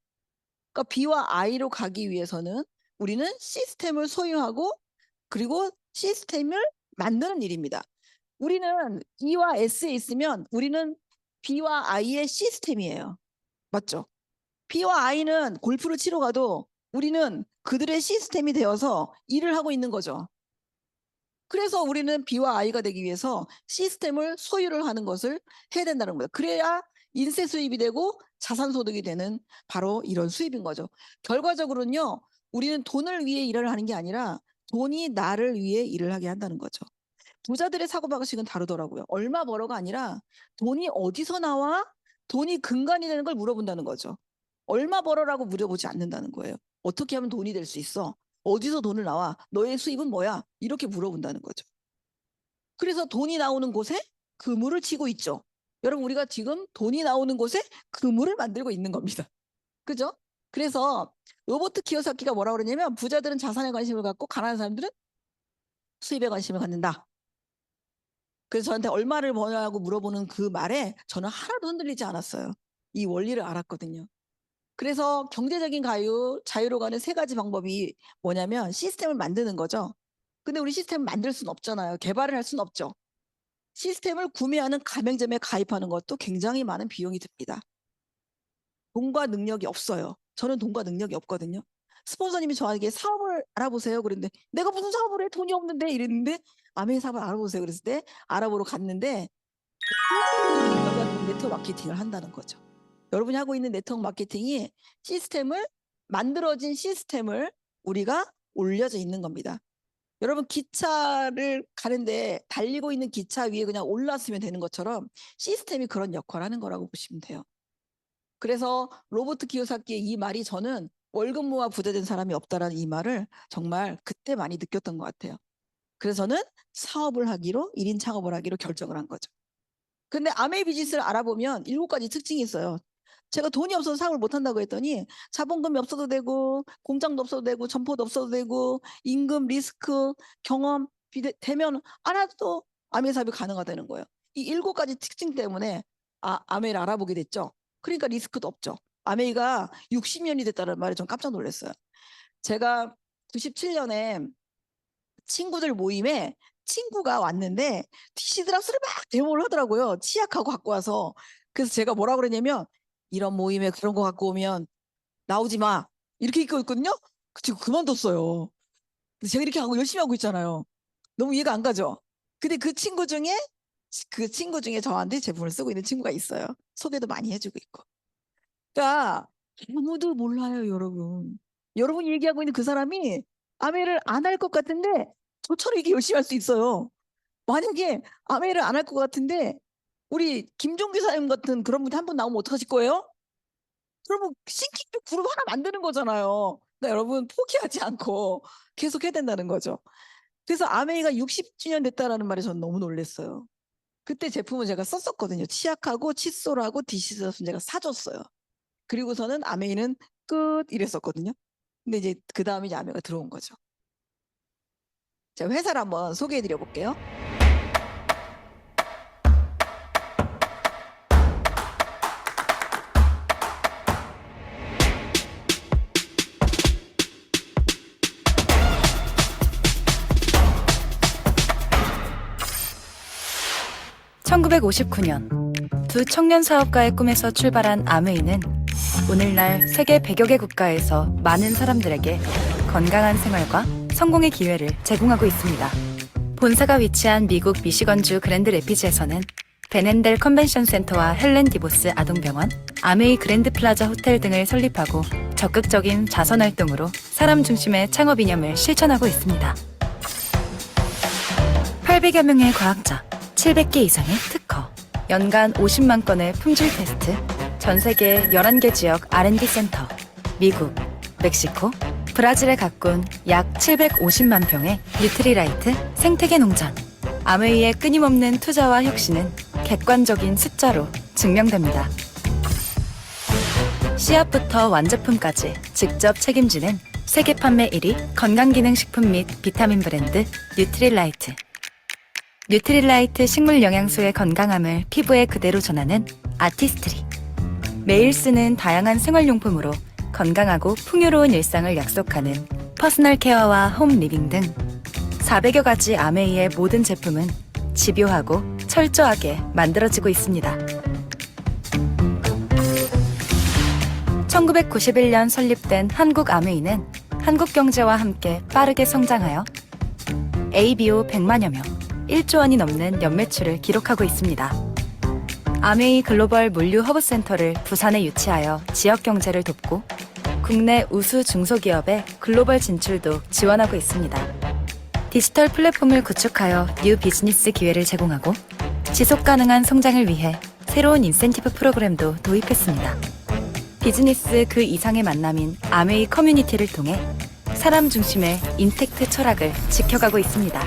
그러니까 B와 I로 가기 위해서는 우리는 시스템을 소유하고 그리고 시스템을 만드는 일입니다. 우리는 E와 S에 있으면 우리는 B와 I의 시스템이에요. 맞죠? B와 I는 골프를 치러 가도 우리는 그들의 시스템이 되어서 일을 하고 있는 거죠. 그래서 우리는 B와 I가 되기 위해서 시스템을 소유를 하는 것을 해야 된다는 거예요. 그래야 인세 수입이 되고 자산 소득이 되는 바로 이런 수입인 거죠. 결과적으로는요. 우리는 돈을 위해 일을 하는 게 아니라 돈이 나를 위해 일을 하게 한다는 거죠. 부자들의 사고방식은 다르더라고요. 얼마 벌어가 아니라 돈이 어디서 나와? 돈이 근간이 되는 걸 물어본다는 거죠. 얼마 벌어라고 물어보지 않는다는 거예요. 어떻게 하면 돈이 될 수 있어? 어디서 돈을 나와? 너의 수입은 뭐야? 이렇게 물어본다는 거죠. 그래서 돈이 나오는 곳에 그물을 치고 있죠. 여러분 우리가 지금 돈이 나오는 곳에 그물을 만들고 있는 겁니다. 그죠? 그래서 로버트 키요사키가 뭐라고 그러냐면 부자들은 자산에 관심을 갖고 가난한 사람들은 수입에 관심을 갖는다. 그래서 저한테 얼마를 버냐고 물어보는 그 말에 저는 하나도 흔들리지 않았어요. 이 원리를 알았거든요. 그래서 경제적인 자유로 가는 세 가지 방법이 뭐냐면 시스템을 만드는 거죠. 근데 우리 시스템을 만들 수는 없잖아요. 개발을 할 수는 없죠. 시스템을 구매하는 가맹점에 가입하는 것도 굉장히 많은 비용이 듭니다. 돈과 능력이 없어요. 저는 돈과 능력이 없거든요. 스폰서님이 저에게 사업을 알아보세요. 그랬는데 내가 무슨 사업을 해? 돈이 없는데 이랬는데 아메이 사업을 알아보세요. 그랬을 때 알아보러 갔는데 네트워크 마케팅을 한다는 거죠. 여러분이 하고 있는 네트워크 마케팅이 만들어진 시스템을 우리가 올려져 있는 겁니다. 여러분 기차를 가는데 달리고 있는 기차 위에 그냥 올랐으면 되는 것처럼 시스템이 그런 역할을 하는 거라고 보시면 돼요. 그래서 로버트 키요사키의 이 말이 저는 월급 모아 부자 된 사람이 없다라는 이 말을 정말 그때 많이 느꼈던 것 같아요. 그래서는 사업을 하기로 1인 창업을 하기로 결정을 한 거죠. 근데 아메이 비즈니스를 알아보면 7가지 특징이 있어요. 제가 돈이 없어서 사업을 못한다고 했더니 자본금이 없어도 되고 공장도 없어도 되고 점포도 없어도 되고 임금, 리스크, 경험 되면 알아도 아메이 사업이 가능하다는 거예요. 이 7가지 특징 때문에 아메이를 알아보게 됐죠. 그러니까 리스크도 없죠. 아메이가 60년이 됐다는 말에 좀 깜짝 놀랐어요. 제가 97년에 친구들 모임에 친구가 왔는데 디시드락스를 막 데모를 하더라고요. 치약하고 갖고 와서. 그래서 제가 뭐라 그랬냐면 이런 모임에 그런 거 갖고 오면 나오지 마. 이렇게 읽고 있거든요. 지금 그만뒀어요. 제가 이렇게 하고 열심히 하고 있잖아요. 너무 이해가 안 가죠? 근데 그 친구 중에 저한테 제품을 쓰고 있는 친구가 있어요. 소개도 많이 해주고 있고. 그러니까 아무도 몰라요, 여러분. 여러분이 얘기하고 있는 그 사람이 아메를 안 할 것 같은데 저처럼 이렇게 열심히 할 수 있어요. 만약에 아메를 안 할 것 같은데 우리 김종규 사님 같은 그런 분이 한 분 나오면 어떡하실 거예요? 그러면 싱킹 그룹 하나 만드는 거잖아요. 그러니까 여러분 포기하지 않고 계속 해야 된다는 거죠. 그래서 아메이가 60주년 됐다라는 말에 저는 너무 놀랐어요. 그때 제품을 제가 썼었거든요. 치약하고 칫솔하고 디시스는 제가 사줬어요. 그리고서는 아메이는 끝 이랬었거든요. 근데 이제 그 다음에 이제 아메이가 들어온 거죠. 자, 회사를 한번 소개해 드려 볼게요. (1959년) 두 청년 사업가의 꿈에서 출발한 아메이는 오늘날 세계 100여 개 국가에서 많은 사람들에게 건강한 생활과 성공의 기회를 제공하고 있습니다. 본사가 위치한 미국 미시건주 그랜드 레피즈에서는 베넨델 컨벤션 센터와 헬렌 디보스 아동병원, 아메이 그랜드 플라자 호텔 등을 설립하고 적극적인 자선 활동으로 사람 중심의 창업 이념을 실천하고 있습니다. 800여 명의 과학자, 700개 이상의 특허, 연간 50만 건의 품질 테스트, 전 세계 11개 지역 R&D 센터, 미국, 멕시코, 브라질에 가꾼 약 750만 평의 뉴트리라이트 생태계 농장. 아메이의 끊임없는 투자와 혁신은 객관적인 숫자로 증명됩니다. 씨앗부터 완제품까지 직접 책임지는 세계 판매 1위 건강기능식품 및 비타민 브랜드 뉴트리라이트. 뉴트리라이트 식물 영양소의 건강함을 피부에 그대로 전하는 아티스트리. 매일 쓰는 다양한 생활용품으로 건강하고 풍요로운 일상을 약속하는 퍼스널 케어와 홈 리빙 등 400여 가지 아메이의 모든 제품은 집요하고 철저하게 만들어지고 있습니다. 1991년 설립된 한국 아메이는 한국 경제와 함께 빠르게 성장하여 ABO 100만여 명, 1조 원이 넘는 연매출을 기록하고 있습니다. 아메이 글로벌 물류 허브센터를 부산에 유치하여 지역 경제를 돕고 국내 우수 중소기업의 글로벌 진출도 지원하고 있습니다. 디지털 플랫폼을 구축하여 뉴 비즈니스 기회를 제공하고 지속 가능한 성장을 위해 새로운 인센티브 프로그램도 도입했습니다. 비즈니스 그 이상의 만남인 아메이 커뮤니티를 통해 사람 중심의 인텍트 철학을 지켜가고 있습니다.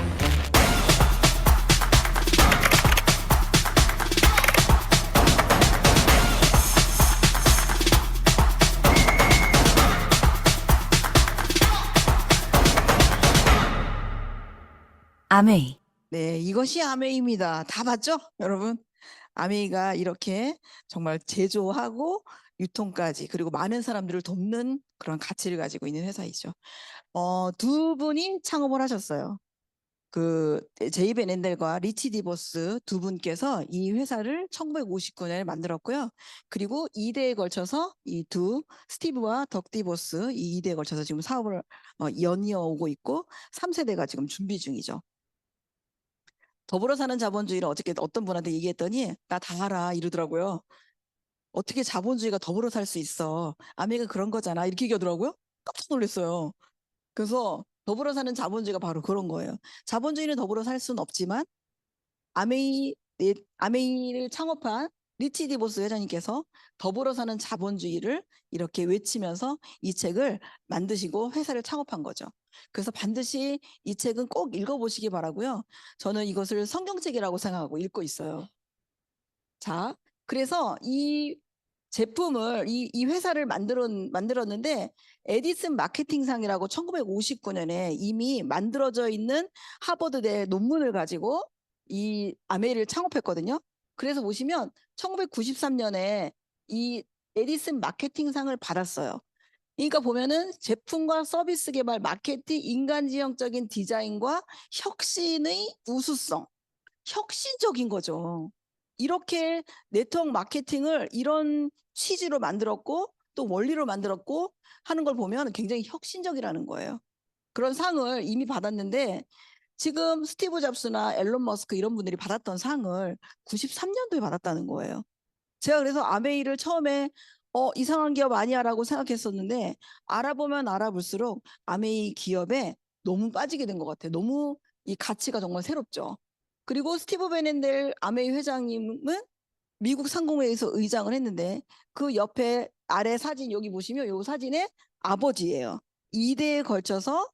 아메이. 네, 이것이 아메이입니다. 다 봤죠, 여러분? 아메이가 이렇게 정말 제조하고 유통까지 그리고 많은 사람들을 돕는 그런 가치를 가지고 있는 회사이죠. 두 분이 창업을 하셨어요. 그 제이벤 앤델과 리치 디보스 두 분께서 이 회사를 1959년에 만들었고요. 그리고 2대에 걸쳐서 이 두 스티브와 덕 디보스 이 2대에 걸쳐서 지금 사업을 연이어 오고 있고 3세대가 지금 준비 중이죠. 더불어 사는 자본주의를 어저께 어떤 분한테 얘기했더니 나 다 알아 이러더라고요. 어떻게 자본주의가 더불어 살 수 있어? 아메가 그런 거잖아. 이렇게 얘기하더라고요. 깜짝 놀랐어요. 그래서 더불어 사는 자본주의가 바로 그런 거예요. 자본주의는 더불어 살 수는 없지만 아메이를 창업한 리치 디보스 회장님께서 더불어 사는 자본주의를 이렇게 외치면서 이 책을 만드시고 회사를 창업한 거죠. 그래서 반드시 이 책은 꼭 읽어보시기 바라고요. 저는 이것을 성경책이라고 생각하고 읽고 있어요. 자, 그래서 이 제품을 이 회사를 만들었는데 에디슨 마케팅상이라고 1959년에 이미 만들어져 있는 하버드대 논문을 가지고 이 아메이를 창업했거든요. 그래서 보시면 1993년에 이 에디슨 마케팅상을 받았어요. 그러니까 보면은 제품과 서비스 개발, 마케팅, 인간지향적인 디자인과 혁신의 우수성, 혁신적인 거죠. 이렇게 네트워크 마케팅을 이런 취지로 만들었고 또 원리로 만들었고 하는 걸 보면 굉장히 혁신적이라는 거예요. 그런 상을 이미 받았는데 지금 스티브 잡스나 앨런 머스크 이런 분들이 받았던 상을 93년도에 받았다는 거예요. 제가 그래서 아메이를 처음에 이상한 기업 아니야라고 생각했었는데 알아보면 알아볼수록 아메이 기업에 너무 빠지게 된 것 같아요. 너무 이 가치가 정말 새롭죠. 그리고 스티브 베넨델 아메이 회장님은 미국 상공회의소 의장을 했는데 그 옆에 아래 사진 여기 보시면 이 사진의 아버지예요. 2대에 걸쳐서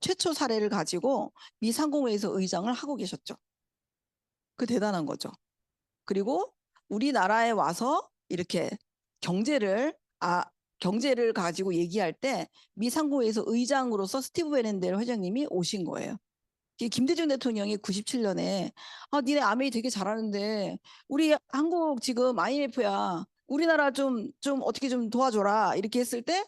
최초 사례를 가지고 미 상공회의소 의장을 하고 계셨죠. 그 대단한 거죠. 그리고 우리나라에 와서 이렇게 경제를 가지고 얘기할 때 미 상공회의소 의장으로서 스티브 베넨델 회장님이 오신 거예요. 김대중 대통령이 97년에 니네 아메이 되게 잘하는데 우리 한국 지금 IMF야. 우리나라 좀 어떻게 좀 도와줘라. 이렇게 했을 때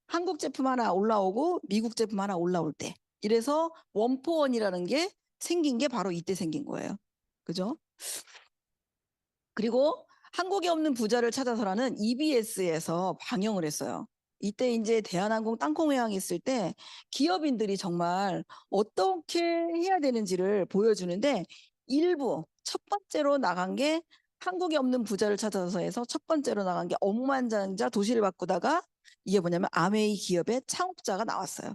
한국 제품 하나 올라오고 미국 제품 하나 올라올 때 이래서 원포원이라는 게 생긴 게 바로 이때 생긴 거예요. 그죠? 그리고 한국에 없는 부자를 찾아서라는 EBS에서 방영을 했어요. 이때 이제 대한항공 땅콩회항이 있을 때 기업인들이 정말 어떻게 해야 되는지를 보여주는데 일부 첫 번째로 나간 게 한국에 없는 부자를 찾아서에서 첫 번째로 나간 게 억만장자 도시를 바꾸다가 이게 뭐냐면 아메이 기업의 창업자가 나왔어요.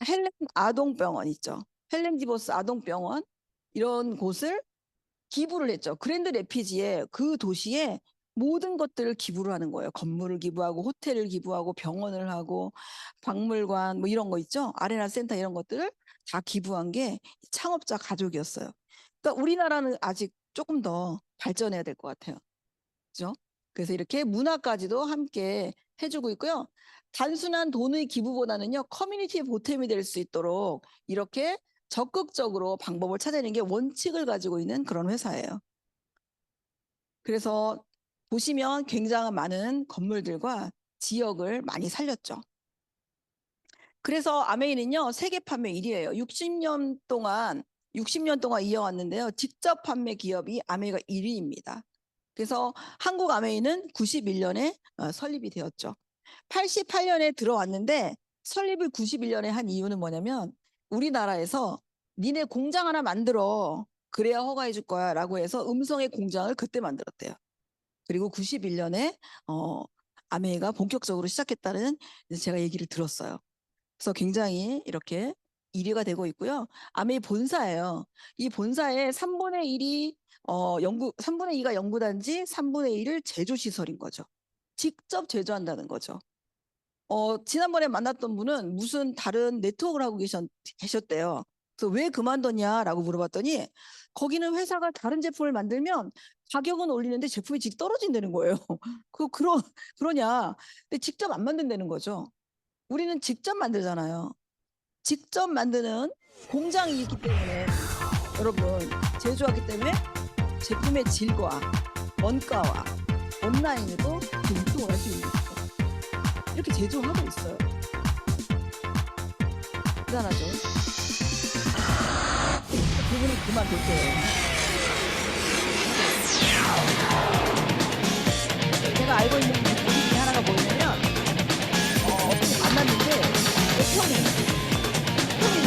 헬렌 아동병원 있죠. 헬렌 디보스 아동병원 이런 곳을 기부를 했죠. 그랜드 레피지에 그 도시에 모든 것들을 기부를 하는 거예요. 건물을 기부하고 호텔을 기부하고 병원을 하고 박물관 뭐 이런 거 있죠. 아레나 센터 이런 것들을 다 기부한 게 창업자 가족이었어요. 그러니까 우리나라는 아직 조금 더 발전해야 될 것 같아요. 그죠? 그래서 이렇게 문화까지도 함께 해주고 있고요. 단순한 돈의 기부보다는요. 커뮤니티의 보탬이 될 수 있도록 이렇게 적극적으로 방법을 찾아내는 게 원칙을 가지고 있는 그런 회사예요. 그래서 보시면 굉장히 많은 건물들과 지역을 많이 살렸죠. 그래서 아메이는요. 세계 판매 1위예요. 60년 동안 이어왔는데요. 직접 판매 기업이 아메이가 1위입니다. 그래서 한국 아메이는 91년에 설립이 되었죠. 88년에 들어왔는데 설립을 91년에 한 이유는 뭐냐면 우리나라에서 니네 공장 하나 만들어 그래야 허가해 줄 거야 라고 해서 음성의 공장을 그때 만들었대요. 그리고 91년에 아메이가 본격적으로 시작했다는 제가 얘기를 들었어요. 그래서 굉장히 이렇게 1위가 되고 있고요. 아메이 본사예요. 이 본사의 3분의 1이 3분의 2가 연구단지 3분의 1을 제조시설인 거죠. 직접 제조한다는 거죠. 지난번에 만났던 분은 무슨 다른 네트워크를 하고 계셨대요. 그래서 왜 그만뒀냐라고 물어봤더니 거기는 회사가 다른 제품을 만들면 가격은 올리는데 제품이 질 떨어진다는 거예요. 그러냐. 근데 직접 안 만든다는 거죠. 우리는 직접 만들잖아요. 직접 만드는 공장이 있기 때문에 여러분 제조하기 때문에 제품의 질과 원가와 온라인으로 유통을 할 수 있는 거죠. 이렇게 제조하고 있어요. 대단하죠. 그분이 그만둘 거예요. 제가 알고 있는 모습 중에 하나가 뭐냐면 어떻게 만났는데 애평이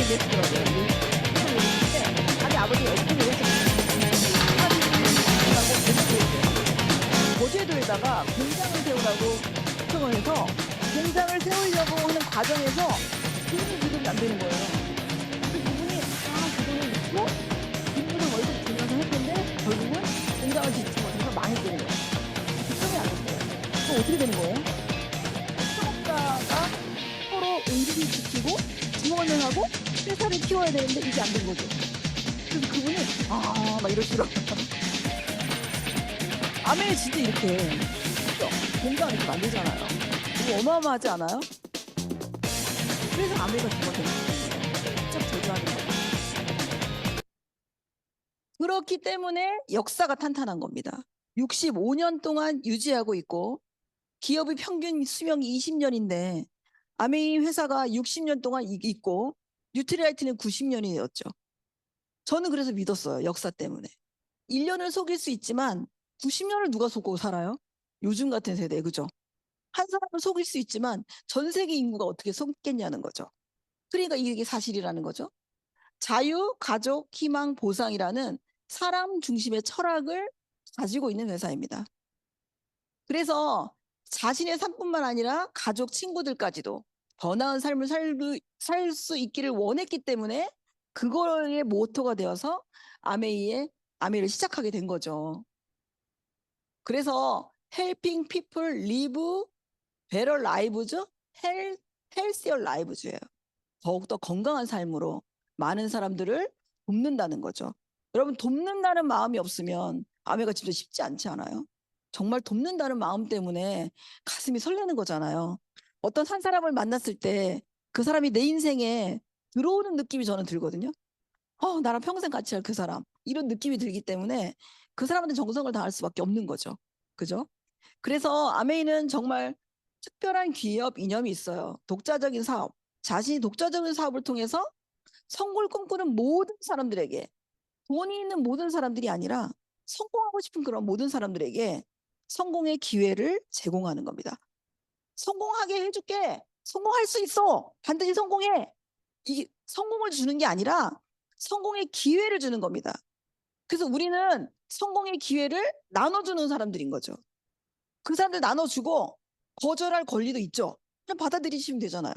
됐더라고요. 애평이 됐는데 자기 아버지가 애평이 됐어요. 거제도에다가 공장을 세우라고 요청을 해서 공장을 세우려고 하는 과정에서 돈이 지급이 안 되는 거예요. 그래서 그분이 그 돈을 넣고 뒷부분 월급 주면서 했는데 결국은 공장을 짓지 못해서 망했다는 거예요. 뒷부분이 안 됐어요. 그럼 어떻게 되는 거예요? 창업자가 서로 의리를 지키고 지원을 하고 회사를 키워야 되는데 이게 안 된 거죠. 그래서 그분이 막 이러시더라고요. 아메 진짜 이렇게 그죠? 공장 이렇게 만들잖아요. 이거 어마어마하지 않아요? 그래서 아메가 정말 되는 거예요. 직접 제조하는 거예요. 그렇기 때문에 역사가 탄탄한 겁니다. 65년 동안 유지하고 있고 기업의 평균 수명이 20년인데 아메이 회사가 60년 동안 있고 뉴트리라이트는 90년이었죠. 저는 그래서 믿었어요. 역사 때문에. 1년을 속일 수 있지만 90년을 누가 속고 살아요? 요즘 같은 세대, 그죠? 한 사람을 속일 수 있지만 전 세계 인구가 어떻게 속겠냐는 거죠. 그러니까 이게 사실이라는 거죠. 자유, 가족, 희망, 보상이라는 사람 중심의 철학을 가지고 있는 회사입니다. 그래서 자신의 삶뿐만 아니라 가족, 친구들까지도 더 나은 삶을 살 수 있기를 원했기 때문에 그거의 모토가 되어서 아메이를 시작하게 된 거죠. 그래서 helping people live better lives, healthier lives예요. 더욱더 건강한 삶으로 많은 사람들을 돕는다는 거죠. 여러분 돕는다는 마음이 없으면 아메가 진짜 쉽지 않지 않아요? 정말 돕는다는 마음 때문에 가슴이 설레는 거잖아요. 어떤 한 사람을 만났을 때 그 사람이 내 인생에 들어오는 느낌이 저는 들거든요. 나랑 평생 같이 할 그 사람. 이런 느낌이 들기 때문에 그 사람한테 정성을 다할 수밖에 없는 거죠. 그죠? 그래서 아메이는 정말 특별한 기업 이념이 있어요. 독자적인 사업. 자신이 독자적인 사업을 통해서 성공을 꿈꾸는 모든 사람들에게, 돈이 있는 모든 사람들이 아니라 성공하고 싶은 그런 모든 사람들에게 성공의 기회를 제공하는 겁니다. 성공하게 해줄게. 성공할 수 있어. 반드시 성공해. 이 성공을 주는 게 아니라 성공의 기회를 주는 겁니다. 그래서 우리는 성공의 기회를 나눠주는 사람들인 거죠. 그 사람들 나눠주고 거절할 권리도 있죠. 그냥 받아들이시면 되잖아요.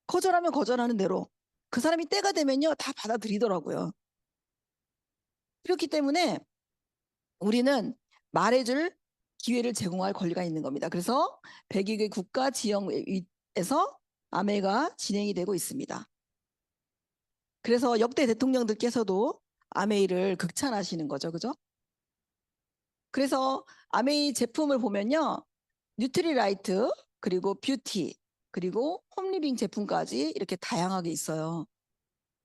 거절하면 거절하는 대로 그 사람이 때가 되면요 다 받아들이더라고요. 그렇기 때문에 우리는 말해줄 기회를 제공할 권리가 있는 겁니다. 그래서 100여 개 국가 지역에서 아메가 진행이 되고 있습니다. 그래서 역대 대통령들께서도 아메이를 극찬하시는 거죠. 그죠? 그래서 아메이 제품을 보면요. 뉴트리라이트, 그리고 뷰티, 그리고 홈리빙 제품까지 이렇게 다양하게 있어요.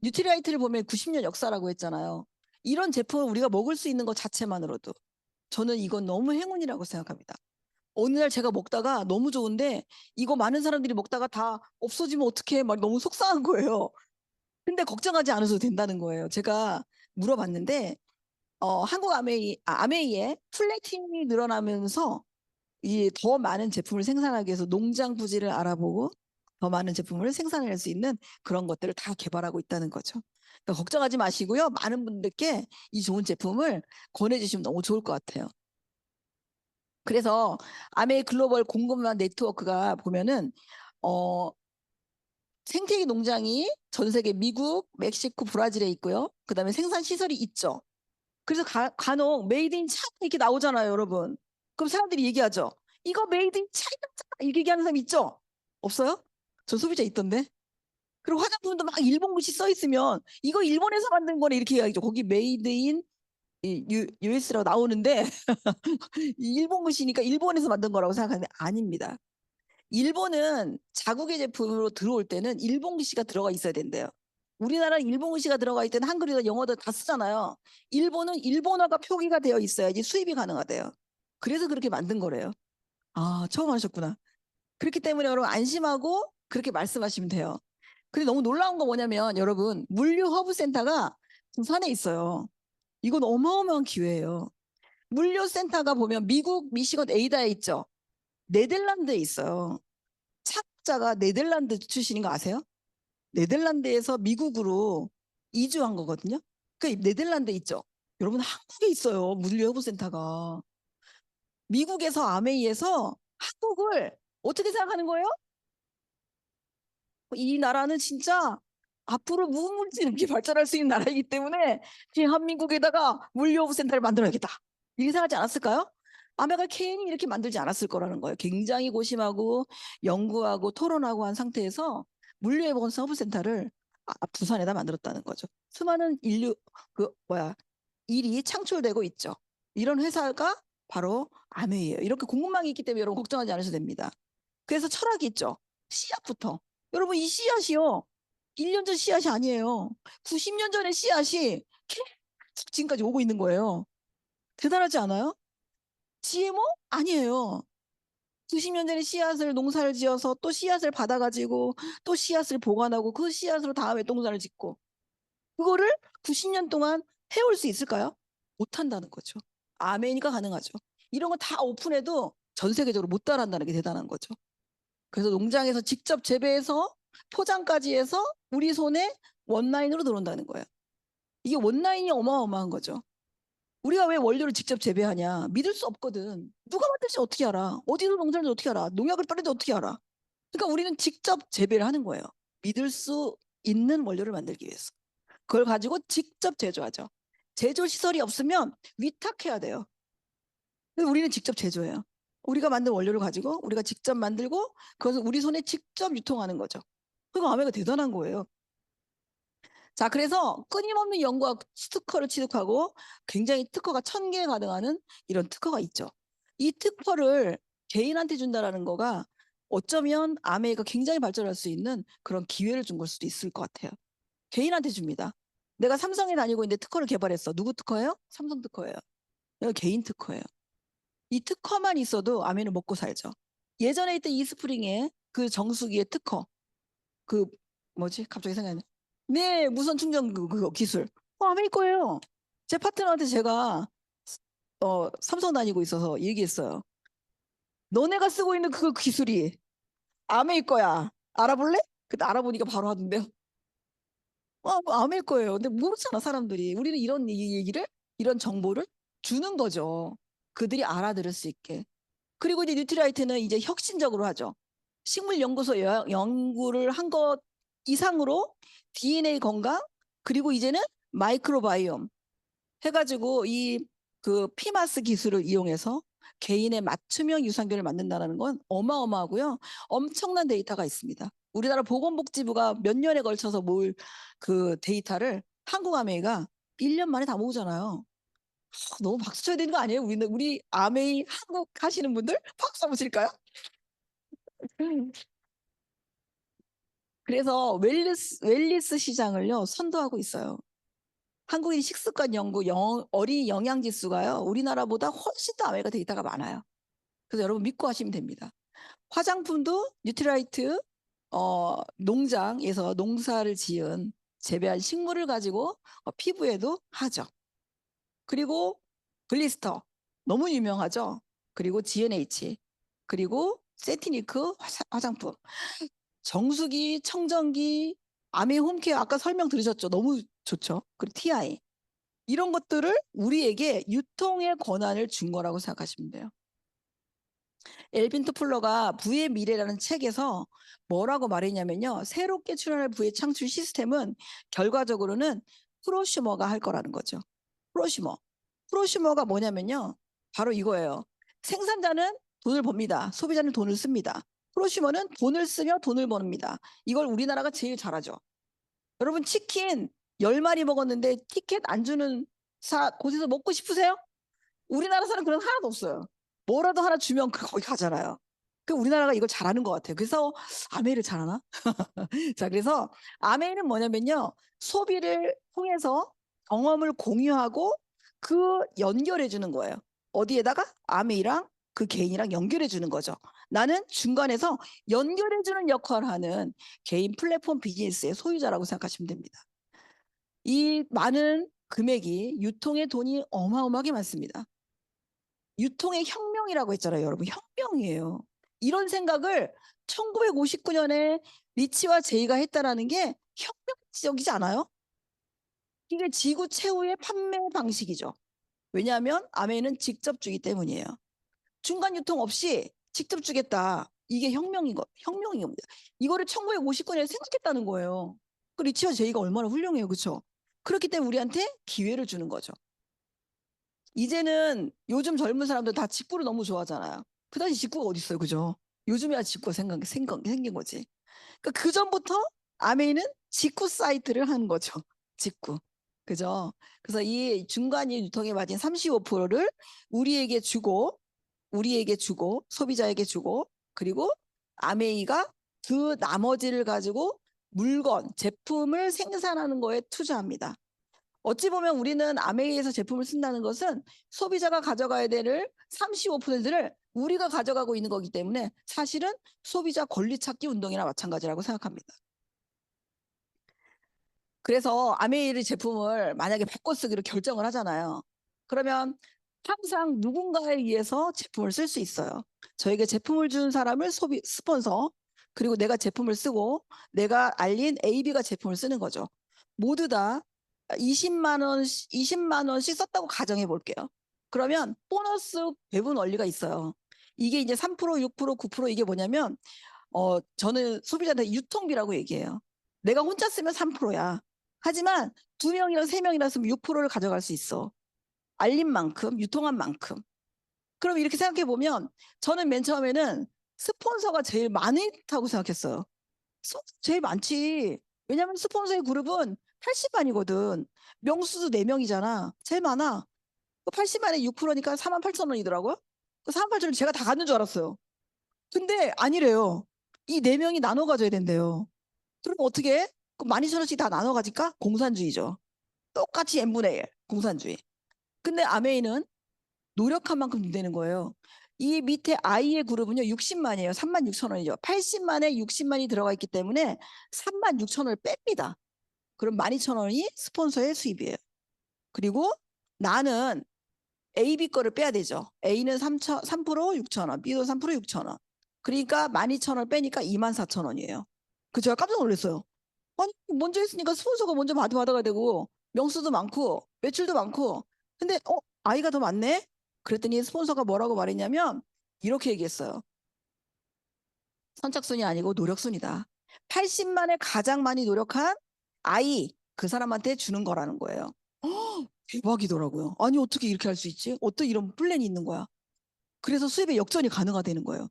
뉴트리라이트를 보면 90년 역사라고 했잖아요. 이런 제품을 우리가 먹을 수 있는 것 자체만으로도 저는 이건 너무 행운이라고 생각합니다. 어느 날 제가 먹다가 너무 좋은데 이거 많은 사람들이 먹다가 다 없어지면 어떡해 막 너무 속상한 거예요. 근데 걱정하지 않아도 된다는 거예요. 제가 물어봤는데 한국 아메이의 플래팅이 늘어나면서 이 더 많은 제품을 생산하기 위해서 농장 부지를 알아보고 더 많은 제품을 생산할 수 있는 그런 것들을 다 개발하고 있다는 거죠. 그러니까 걱정하지 마시고요. 많은 분들께 이 좋은 제품을 권해주시면 너무 좋을 것 같아요. 그래서 아메이 글로벌 공급망 네트워크가 보면은 생태계 농장이 전 세계 미국, 멕시코, 브라질에 있고요. 그다음에 생산 시설이 있죠. 그래서 간혹 메이드 인 차이나 이렇게 나오잖아요, 여러분. 그럼 사람들이 얘기하죠. 이거 메이드 인 차이나 이렇게 얘기하는 사람 있죠? 없어요? 저 소비자 있던데. 그리고 화장품도 막 일본 글씨 써 있으면 이거 일본에서 만든 거네 이렇게 이야기죠. 거기 메이드 인 US라고 나오는데 일본 글씨니까 일본에서 만든 거라고 생각하는데 아닙니다. 일본은 자국의 제품으로 들어올 때는 일본 글씨가 들어가 있어야 된대요. 우리나라는 일본 글씨가 들어가 있을 때는 한글이나 영어도 다 쓰잖아요. 일본은 일본어가 표기가 되어 있어야지 수입이 가능하대요. 그래서 그렇게 만든 거래요. 아, 처음 하셨구나. 그렇기 때문에 여러분 안심하고 그렇게 말씀하시면 돼요. 근데 너무 놀라운 거 뭐냐면 여러분 물류 허브 센터가 부산에 있어요. 이건 어마어마한 기회예요. 물류센터가 보면 미국 미시건 에이다에 있죠. 네덜란드에 있어요. 창업자가 네덜란드 출신인 거 아세요? 네덜란드에서 미국으로 이주한 거거든요. 그 네덜란드에 있죠. 여러분 한국에 있어요. 물류허브센터가. 미국에서 아메이에서 한국을 어떻게 생각하는 거예요? 이 나라는 진짜 앞으로 무궁무진하게 발전할 수 있는 나라이기 때문에 대한민국에다가 물류허브센터를 만들어야겠다. 이렇게 생각하지 않았을까요? 아메가 괜히 이렇게 만들지 않았을 거라는 거예요. 굉장히 고심하고 연구하고 토론하고 한 상태에서 물류허브센터를 부산에다 만들었다는 거죠. 수많은 일이 창출되고 있죠. 이런 회사가 바로 아메이에요. 이렇게 공급망이 있기 때문에 여러분 걱정하지 않으셔도 됩니다. 그래서 철학이 있죠. 씨앗부터. 여러분 이 씨앗이요. 1년 전 씨앗이 아니에요. 90년 전의 씨앗이 계속 지금까지 오고 있는 거예요. 대단하지 않아요? GMO? 아니에요. 90년 전에 씨앗을 농사를 지어서 또 씨앗을 받아가지고 또 씨앗을 보관하고 그 씨앗으로 다음에 농사를 짓고 그거를 90년 동안 해올 수 있을까요? 못한다는 거죠. 아메니까 가능하죠. 이런 거 다 오픈해도 전 세계적으로 못 따라한다는 게 대단한 거죠. 그래서 농장에서 직접 재배해서 포장까지 해서 우리 손에 원라인으로 들어온다는 거예요. 이게 원라인이 어마어마한 거죠. 우리가 왜 원료를 직접 재배하냐? 믿을 수 없거든. 누가 만들지 어떻게 알아? 어디서 농사를 어떻게 알아? 농약을 빠른지 어떻게 알아? 그러니까 우리는 직접 재배를 하는 거예요. 믿을 수 있는 원료를 만들기 위해서. 그걸 가지고 직접 제조하죠. 제조 시설이 없으면 위탁해야 돼요. 근데 우리는 직접 제조해요. 우리가 만든 원료를 가지고 우리가 직접 만들고 그것을 우리 손에 직접 유통하는 거죠. 그거 아메가 대단한 거예요. 자, 그래서 끊임없는 연구와 특허를 취득하고 굉장히 특허가 1000개 가능하는 이런 특허가 있죠. 이 특허를 개인한테 준다라는 거가 어쩌면 아메이가 굉장히 발전할 수 있는 그런 기회를 준 걸 수도 있을 것 같아요. 개인한테 줍니다. 내가 삼성에 다니고 있는데 특허를 개발했어. 누구 특허예요? 삼성 특허예요. 이거 개인 특허예요. 이 특허만 있어도 아메는 먹고 살죠. 예전에 있던 이스프링의 그 정수기의 특허, 그 뭐지? 갑자기 생각이 나. 네, 무선 충전 그거 기술. 아메 거예요. 제 파트너한테 제가 삼성 다니고 있어서 얘기했어요. 너네가 쓰고 있는 그 기술이 아메일 거야. 알아볼래? 그때 알아보니까 바로 하던데요. 아메일 거예요. 근데 모르잖아, 사람들이. 우리는 이런 얘기를, 이런 정보를 주는 거죠. 그들이 알아들을 수 있게. 그리고 이제 뉴트라이트는 이제 혁신적으로 하죠. 식물연구소 연구를 한 것 이상으로 DNA 건강, 그리고 이제는 마이크로바이옴 해가지고 이 그 피마스 기술을 이용해서 개인의 맞춤형 유산균을 만든다는 건 어마어마하고요. 엄청난 데이터가 있습니다. 우리나라 보건복지부가 몇 년에 걸쳐서 모을 그 데이터를 한국아메이가 1년 만에 다 모으잖아요. 너무 박수 쳐야 되는 거 아니에요? 우리 아메이 한국 하시는 분들 박수 한번 칠까요? 그래서 웰리스 시장을요 선도하고 있어요. 한국인 식습관 연구 어린이 영양 지수가요 우리나라보다 훨씬 더 아메리카 데이터가 많아요. 그래서 여러분 믿고 하시면 됩니다. 화장품도 뉴트라이트 농장에서 농사를 지은 재배한 식물을 가지고 피부에도 하죠. 그리고 글리스터 너무 유명하죠. 그리고 GNH 그리고 세티니크 화장품 정수기, 청정기, 아메 홈케어 아까 설명 들으셨죠? 너무 좋죠. 그리고 TI 이런 것들을 우리에게 유통의 권한을 준 거라고 생각하시면 돼요. 엘빈 토플러가 부의 미래라는 책에서 뭐라고 말했냐면요. 새롭게 출현할 부의 창출 시스템은 결과적으로는 프로슈머가 할 거라는 거죠. 프로슈머. 프로슈머가 뭐냐면요. 바로 이거예요. 생산자는 돈을 법니다. 소비자는 돈을 씁니다. 프로슈머는 돈을 쓰며 돈을 버닙니다. 이걸 우리나라가 제일 잘하죠. 여러분 치킨 10마리 먹었는데 티켓 안 주는 곳에서 먹고 싶으세요? 우리나라 사람 그런 거 하나도 없어요. 뭐라도 하나 주면 거기 가잖아요. 그 우리나라가 이걸 잘하는 것 같아요. 그래서 아메이를 잘하나? 자, 그래서 아메이는 뭐냐면요. 소비를 통해서 경험을 공유하고 그 연결해 주는 거예요. 어디에다가 아메이랑 그 개인이랑 연결해 주는 거죠. 나는 중간에서 연결해 주는 역할을 하는 개인 플랫폼 비즈니스의 소유자라고 생각하시면 됩니다. 이 많은 금액이 유통의 돈이 어마어마하게 많습니다. 유통의 혁명이라고 했잖아요, 여러분. 혁명이에요. 이런 생각을 1959년에 리치와 제이가 했다라는 게 혁명적이지 않아요? 이게 지구 최후의 판매 방식이죠. 왜냐하면 아메이는 직접 주기 때문이에요. 중간 유통 없이 직접 주겠다. 이게 혁명인 겁니다. 이거를 1959년에 생각했다는 거예요. 그 리치와 제이가 얼마나 훌륭해요, 그렇죠? 그렇기 때문에 우리한테 기회를 주는 거죠. 이제는 요즘 젊은 사람들 다 직구를 너무 좋아하잖아요. 그 당시 직구가 어디 있어요, 그죠? 요즘이야 직구가 생긴 거지. 그러니까 그 전부터 아메이는 직구 사이트를 하는 거죠. 직구. 그죠? 그래서 이 중간 유통에 맞은 35%를 우리에게 주고 소비자에게 주고 그리고 아메이가 그 나머지를 가지고 물건, 제품을 생산하는 거에 투자합니다. 어찌 보면 우리는 아메이에서 제품을 쓴다는 것은 소비자가 가져가야 될 35%를 우리가 가져가고 있는 거기 때문에 사실은 소비자 권리 찾기 운동이나 마찬가지라고 생각합니다. 그래서 아메이의 제품을 만약에 바꿔 쓰기로 결정을 하잖아요. 그러면 항상 누군가에 의해서 제품을 쓸 수 있어요. 저에게 제품을 준 사람을 스폰서, 그리고 내가 제품을 쓰고 내가 알린 AB가 제품을 쓰는 거죠. 모두 다 20만 원씩 썼다고 가정해 볼게요. 그러면 보너스 배분 원리가 있어요. 이게 이제 3%, 6%, 9% 이게 뭐냐면 저는 소비자한테 유통비라고 얘기해요. 내가 혼자 쓰면 3%야. 하지만 2명이랑 3명이랑 쓰면 6%를 가져갈 수 있어. 알린 만큼, 유통한 만큼. 그럼 이렇게 생각해 보면 저는 맨 처음에는 스폰서가 제일 많다고 생각했어요. 제일 많지. 왜냐하면 스폰서의 그룹은 80만이거든. 명수도 4명이잖아. 제일 많아. 80만에 6%니까 48,000원이더라고요. 그 48,000원 제가 다 갖는 줄 알았어요. 근데 아니래요. 이 4명이 나눠 가져야 된대요. 그럼 어떻게 해? 그럼 12,000원씩 다 나눠 가질까? 공산주의죠. 똑같이 n분의 1 공산주의. 근데 아메이는 노력한 만큼 되는 거예요. 이 밑에 I의 그룹은요 60만이에요. 36,000원이죠. 80만에 60만이 들어가 있기 때문에 36,000원을 뺍니다. 그럼 12,000원이 스폰서의 수입이에요. 그리고 나는 AB 거를 빼야 되죠. A는 3% 6,000원, B도 3% 6,000원. 그러니까 12,000원을 빼니까 24,000원이에요. 그 제가 깜짝 놀랐어요. 아니 먼저 했으니까 스폰서가 먼저 받아가야 되고 명수도 많고 매출도 많고 근데 아이가 더 많네? 그랬더니 스폰서가 뭐라고 말했냐면 이렇게 얘기했어요. 선착순이 아니고 노력순이다. 80만에 가장 많이 노력한 아이 그 사람한테 주는 거라는 거예요. 대박이더라고요. 아니 어떻게 이렇게 할 수 있지? 어떤 이런 플랜이 있는 거야. 그래서 수입의 역전이 가능하다는 거예요.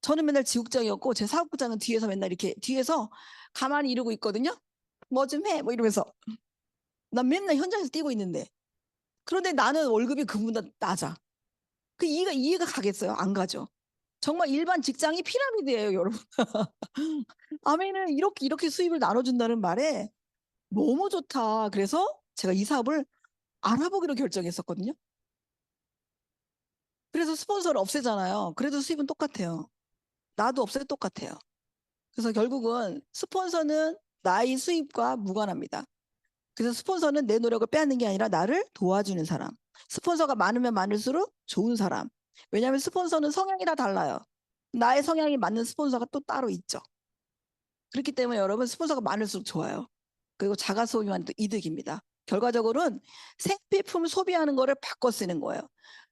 저는 맨날 지국장이었고 제 사업부장은 뒤에서 맨날 이렇게 뒤에서 가만히 이러고 있거든요. 뭐 좀 해 뭐 이러면서 난 맨날 현장에서 뛰고 있는데 그런데 나는 월급이 그분보다 낮아. 그 이해가 가겠어요? 안 가죠. 정말 일반 직장이 피라미드예요, 여러분. 아메는 이렇게 수입을 나눠준다는 말에 너무 좋다. 그래서 제가 이 사업을 알아보기로 결정했었거든요. 그래서 스폰서를 없애잖아요. 그래도 수입은 똑같아요. 나도 없애도 똑같아요. 그래서 결국은 스폰서는 나의 수입과 무관합니다. 그래서 스폰서는 내 노력을 빼앗는 게 아니라 나를 도와주는 사람. 스폰서가 많으면 많을수록 좋은 사람. 왜냐하면 스폰서는 성향이 다 달라요. 나의 성향이 맞는 스폰서가 또 따로 있죠. 그렇기 때문에 여러분 스폰서가 많을수록 좋아요. 그리고 자가 소비만 또 이득입니다. 결과적으로는 생필품 소비하는 거를 바꿔 쓰는 거예요.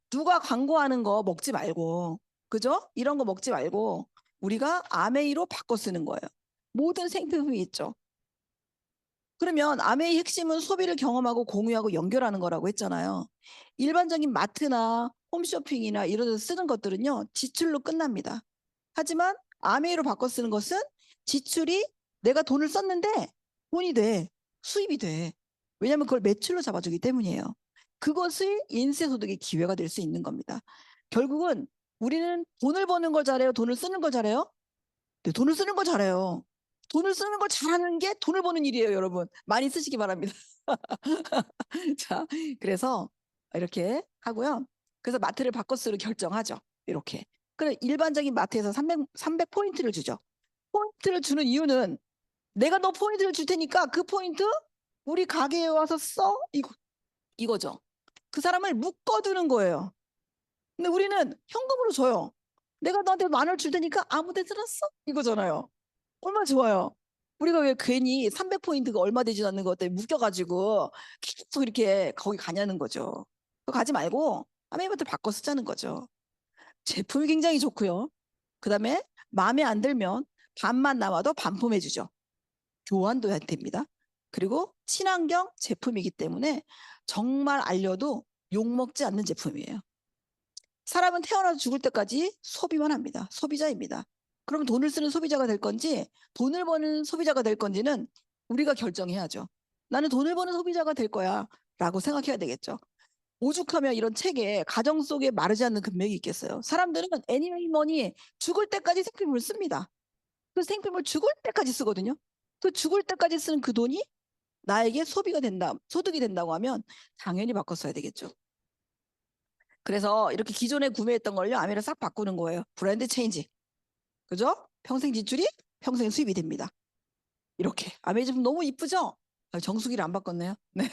누가 광고하는 거 먹지 말고 그죠? 이런 거 먹지 말고 우리가 아메이로 바꿔 쓰는 거예요. 모든 생필품이 있죠. 그러면 아메이 핵심은 소비를 경험하고 공유하고 연결하는 거라고 했잖아요. 일반적인 마트나 홈쇼핑이나 이런 데서 쓰는 것들은요. 지출로 끝납니다. 하지만 아메이로 바꿔 쓰는 것은 지출이 내가 돈을 썼는데 돈이 돼. 수입이 돼. 왜냐하면 그걸 매출로 잡아주기 때문이에요. 그것을 인쇄소득의 기회가 될 수 있는 겁니다. 결국은 우리는 돈을 버는 걸 잘해요? 돈을 쓰는 걸 잘해요? 네, 돈을 쓰는 걸 잘해요. 돈을 쓰는 걸 잘하는 게 돈을 버는 일이에요, 여러분. 많이 쓰시기 바랍니다. 자, 그래서 이렇게 하고요. 그래서 마트를 바꿔 쓰기로 결정하죠. 이렇게. 그래 일반적인 마트에서 300포인트를 주죠. 포인트를 주는 이유는 내가 너 포인트를 줄 테니까 그 포인트 우리 가게에 와서 써? 이거죠. 그 사람을 묶어두는 거예요. 근데 우리는 현금으로 줘요. 내가 너한테 10,000원 줄 테니까 아무 데나 써? 이거잖아요. 얼마나 좋아요. 우리가 왜 괜히 300포인트가 얼마 되지 않는 것 때문에 묶여가지고 계속 이렇게 거기 가냐는 거죠. 그거 가지 말고 아메이버트 바꿔 쓰자는 거죠. 제품이 굉장히 좋고요. 그 다음에 마음에 안 들면 반만 남아도 반품해주죠. 교환도 됩니다. 그리고 친환경 제품이기 때문에 정말 알려도 욕먹지 않는 제품이에요. 사람은 태어나서 죽을 때까지 소비만 합니다. 소비자입니다. 그럼 돈을 쓰는 소비자가 될 건지 돈을 버는 소비자가 될 건지는 우리가 결정해야죠. 나는 돈을 버는 소비자가 될 거야 라고 생각해야 되겠죠. 오죽하면 이런 책에 가정 속에 마르지 않는 금맥이 있겠어요. 사람들은 애니머니 죽을 때까지 생필품을 씁니다. 그 생필품을 죽을 때까지 쓰거든요. 그 죽을 때까지 쓰는 그 돈이 나에게 소비가 된다, 소득이 된다고 하면 당연히 바꿔 써야 되겠죠. 그래서 이렇게 기존에 구매했던 걸요, 아메를 싹 바꾸는 거예요. 브랜드 체인지. 그죠? 평생 지출이 평생 수입이 됩니다. 이렇게. 아메 제품 너무 이쁘죠? 정수기를 안 바꿨네요. 네.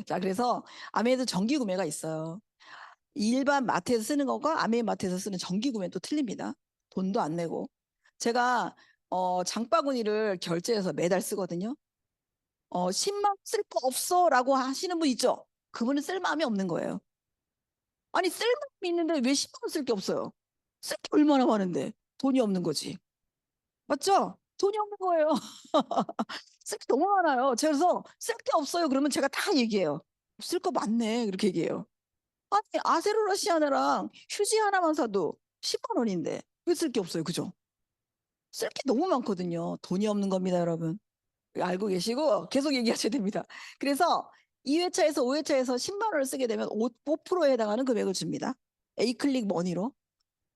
자, 그래서 아메도 정기 구매가 있어요. 일반 마트에서 쓰는 것과 아메 마트에서 쓰는 정기 구매는 또 틀립니다. 돈도 안 내고. 제가 장바구니를 결제해서 매달 쓰거든요. 10만 원 쓸 거 없어라고 하시는 분 있죠? 그분은 쓸 마음이 없는 거예요. 아니, 쓸 마음이 있는데 왜 10만 원 쓸 게 없어요? 쓸 게 얼마나 많은데 돈이 없는 거지. 맞죠? 돈이 없는 거예요. 쓸 게 너무 많아요. 그래서 쓸 게 없어요. 그러면 제가 다 얘기해요. 쓸 거 많네. 그렇게 얘기해요. 아니, 아세로라시아나랑 휴지 하나만 사도 10만 원인데 왜 쓸 게 없어요? 그죠? 쓸 게 너무 많거든요. 돈이 없는 겁니다, 여러분. 알고 계시고 계속 얘기하셔야 됩니다. 그래서 2회차에서 5회차에서 10만 원을 쓰게 되면 5%에 해당하는 금액을 줍니다. A클릭 머니로.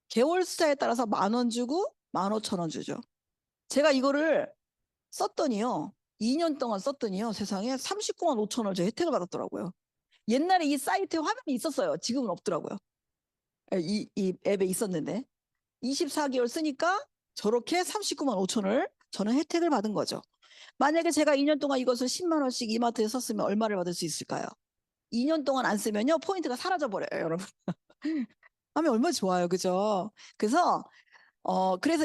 개월 숫자에 따라서 10,000원 주고 15,000원 주죠. 제가 이거를 썼더니요. 2년 동안 썼더니요. 세상에 39만 5천 원 제 혜택을 받았더라고요. 옛날에 이 사이트에 화면이 있었어요. 지금은 없더라고요. 이 앱에 있었는데 24개월 쓰니까 저렇게 39만 5천 원을 저는 혜택을 받은 거죠. 만약에 제가 2년 동안 이것을 10만 원씩 이마트에 썼으면 얼마를 받을 수 있을까요? 2년 동안 안 쓰면요. 포인트가 사라져 버려요, 여러분. 하면 얼마나 좋아요. 그죠? 그래서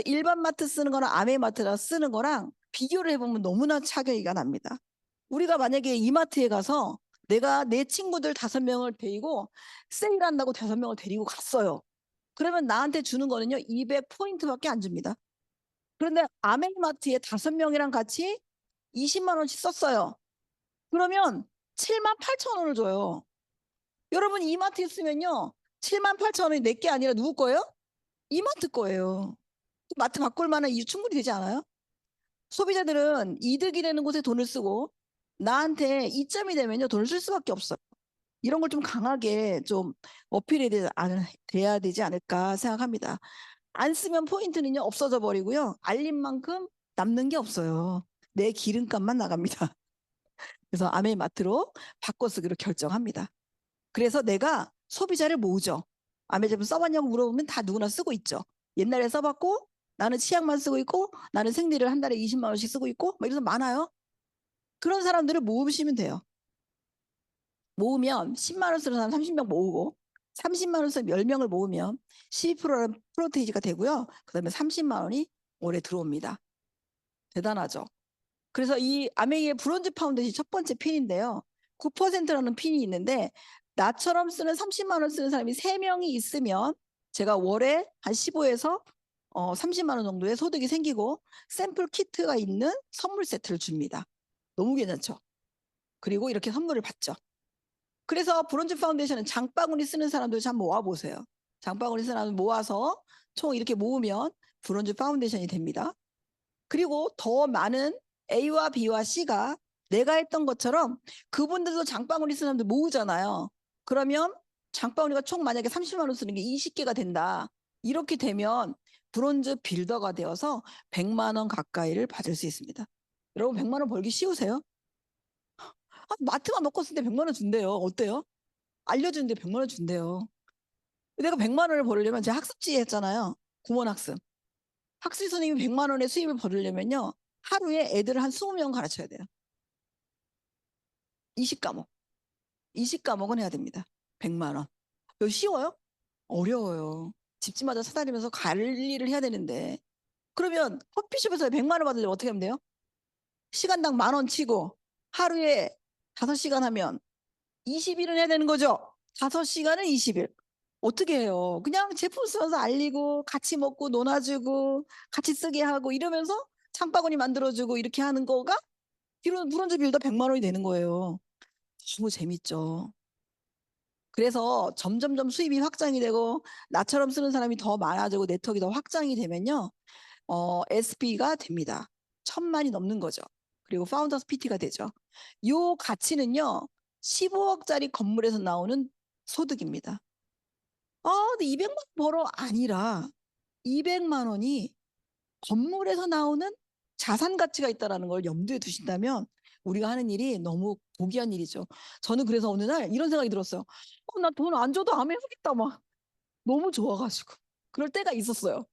일반 마트 쓰는 거랑 아메마트라 쓰는 거랑 비교를 해보면 너무나 차이가 납니다. 우리가 만약에 이마트에 가서 내가 내 친구들 5명을 데리고 세일한다고 5명을 데리고 갔어요. 그러면 나한테 주는 거는요, 200포인트밖에 안 줍니다. 그런데 아메마트에 5명이랑 같이 20만 원씩 썼어요. 그러면 7만 8천 원을 줘요. 여러분 이마트에 쓰면요, 7만 8천 원이 내 게 아니라 누구 거예요? 이마트 거예요. 마트 바꿀 만한 이유 충분히 되지 않아요? 소비자들은 이득이 되는 곳에 돈을 쓰고 나한테 이점이 되면요, 돈을 쓸 수밖에 없어요. 이런 걸 좀 강하게 좀 돼야 되지 않을까 생각합니다. 안 쓰면 포인트는요, 없어져 버리고요. 알린 만큼 남는 게 없어요. 내 기름값만 나갑니다. 그래서 아메마트로 바꿔 쓰기로 결정합니다. 그래서 내가 소비자를 모으죠. 아메 제품 써봤냐고 물어보면 다 누구나 쓰고 있죠. 옛날에 써봤고 나는 치약만 쓰고 있고 나는 생리를 한 달에 20만 원씩 쓰고 있고 막 이래서 많아요. 그런 사람들을 모으시면 돼요. 모으면 10만 원 쓰는 사람 30명 모으고 30만 원 쓰는 10명을 모으면 12%라는 프로테이지가 되고요. 그다음에 30만 원이 올해 들어옵니다. 대단하죠. 그래서 이 아메이의 브론즈 파운데이션 첫 번째 핀인데요. 9%라는 핀이 있는데 나처럼 쓰는 30만 원 쓰는 사람이 3명이 있으면 제가 월에 한 15에서 30만 원 정도의 소득이 생기고 샘플 키트가 있는 선물 세트를 줍니다. 너무 괜찮죠? 그리고 이렇게 선물을 받죠. 그래서 브론즈 파운데이션은 장바구니 쓰는 사람들 좀 모아보세요. 장바구니 쓰는 사람들 모아서 총 이렇게 모으면 브론즈 파운데이션이 됩니다. 그리고 더 많은 A와 B와 C가 내가 했던 것처럼 그분들도 장바구니 쓰는 사람들 모으잖아요. 그러면 장바구니가 총 만약에 30만 원 쓰는 게 20개가 된다. 이렇게 되면 브론즈 빌더가 되어서 100만 원 가까이를 받을 수 있습니다. 여러분 100만 원 벌기 쉬우세요? 마트만 먹고 쓸 때 100만 원 준대요. 어때요? 알려주는데 100만 원 준대요. 내가 100만 원을 벌려면 제가 학습지 했잖아요. 구몬학습. 학습 선생님이 100만 원의 수입을 벌으려면요, 하루에 애들을 한 20명 가르쳐야 돼요. 20과목. 20과목은 해야 됩니다. 100만 원. 이거 쉬워요? 어려워요. 집집마다 사다니면서 관리를 해야 되는데. 그러면 커피숍에서 100만 원 받으려면 어떻게 하면 돼요? 시간당 10,000원 치고 하루에 5시간 하면 20일은 해야 되는 거죠. 5시간은 20일. 어떻게 해요? 그냥 제품 쓰면서 알리고 같이 먹고 논아주고 같이 쓰게 하고 이러면서 장바구니 만들어주고 이렇게 하는 거가 브론즈 빌더 100만 원이 되는 거예요. 너무 재밌죠. 그래서 점점점 수입이 확장이 되고 나처럼 쓰는 사람이 더 많아지고 네트워크가 더 확장이 되면요. SP가 됩니다. 1,000만이 넘는 거죠. 그리고 파운더스 PT가 되죠. 요 가치는요. 15억짜리 건물에서 나오는 소득입니다. 근데 200만 원 벌어 아니라 200만 원이 건물에서 나오는 자산 가치가 있다는 걸 염두에 두신다면 우리가 하는 일이 너무 고귀한 일이죠. 저는 그래서 어느 날 이런 생각이 들었어요. 나 돈 안 줘도 암 해보겠다 막. 너무 좋아가지고. 그럴 때가 있었어요.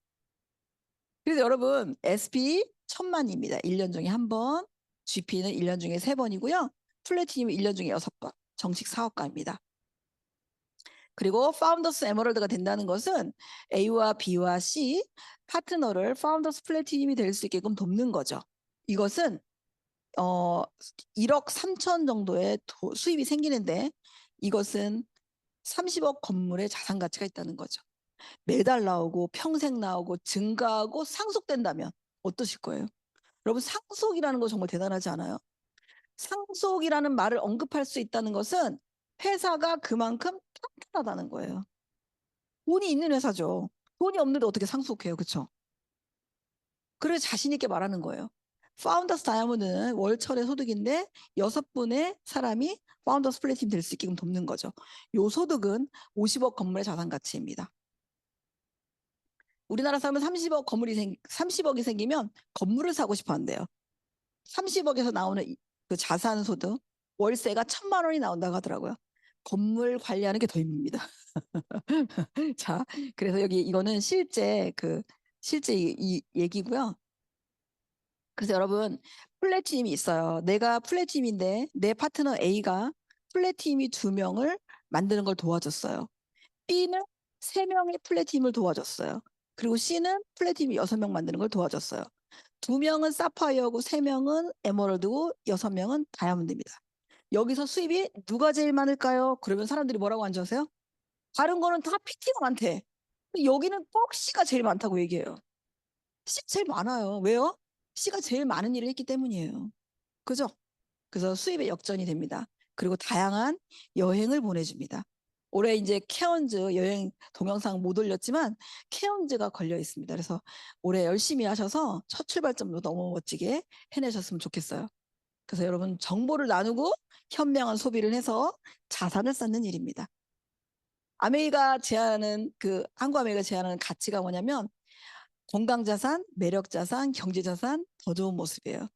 그래서 여러분 SP 1,000만입니다. 1년 중에 한 번, GP는 1년 중에 3번이고요. 플래티늄은 1년 중에 6번, 정식 사업가입니다. 그리고 파운더스 에머럴드가 된다는 것은 A와 B와 C 파트너를 파운더스 플래티늄이 될 수 있게끔 돕는 거죠. 이것은 1억 3천 정도의 수입이 생기는데 이것은 30억 건물의 자산 가치가 있다는 거죠. 매달 나오고 평생 나오고 증가하고 상속된다면 어떠실 거예요? 여러분 상속이라는 거 정말 대단하지 않아요? 상속이라는 말을 언급할 수 있다는 것은 회사가 그만큼 탄탄하다는 거예요. 돈이 있는 회사죠. 돈이 없는데 어떻게 상속해요? 그렇죠? 그래 자신 있게 말하는 거예요. 파운더스 다이아몬드는 월철의 소득인데 6분의 사람이 파운더스 플래티넘 될 수 있게끔 돕는 거죠. 요 소득은 50억 건물의 자산 가치입니다. 우리나라 사람은 30억이 생기면 건물을 사고 싶어 한대요. 30억에서 나오는 그 자산 소득 월세가 1,000만 원이 나온다고 하더라고요. 건물 관리하는 게 더 힘듭니다. 자, 그래서 여기 이거는 실제 이 얘기고요. 그래서 여러분 플래티넘이 있어요. 내가 플래티넘인데 내 파트너 A가 플래티넘이 2명을 만드는 걸 도와줬어요. B는 3명의 플래티넘을 도와줬어요. 그리고 C는 플래티넘 6명 만드는 걸 도와줬어요. 2명은 사파이어고 3명은 에메랄드고 6명은 다이아몬드입니다. 여기서 수입이 누가 제일 많을까요? 그러면 사람들이 뭐라고 앉으세요? 다른 거는 다 PT가 많대. 여기는 꼭 C가 제일 많다고 얘기해요. C가 제일 많아요. 왜요? C가 제일 많은 일을 했기 때문이에요. 그죠? 그래서 수입의 역전이 됩니다. 그리고 다양한 여행을 보내줍니다. 올해 이제 케언즈 여행 동영상 못 올렸지만 케언즈가 걸려 있습니다. 그래서 올해 열심히 하셔서 첫 출발점도 너무 멋지게 해내셨으면 좋겠어요. 그래서 여러분 정보를 나누고 현명한 소비를 해서 자산을 쌓는 일입니다. 한국아메이가 제안하는 가치가 뭐냐면 건강자산, 매력자산, 경제자산, 더 좋은 모습이에요.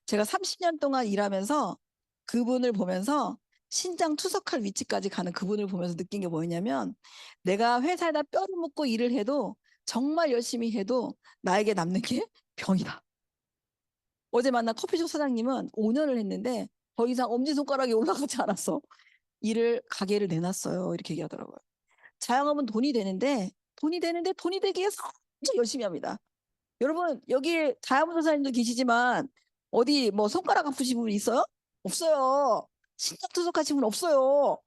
제가 30년 동안 일하면서 그분을 보면서 신장 투석할 위치까지 가는 그분을 보면서 느낀 게 뭐였냐면 내가 회사에다 뼈를 묻고 일을 해도 정말 열심히 해도 나에게 남는 게 병이다. 어제 만난 커피숍 사장님은 5년을 했는데 더 이상 엄지손가락이 올라가지 않았어. 가게를 내놨어요. 이렇게 얘기하더라고요. 자영업은 돈이 돈이 되기 위해서 진짜 열심히 합니다. 여러분 여기 다이아몬드 사장님도 계시지만 어디 뭐 손가락 아프신 분 있어요? 없어요. 신장투석하신 분 없어요.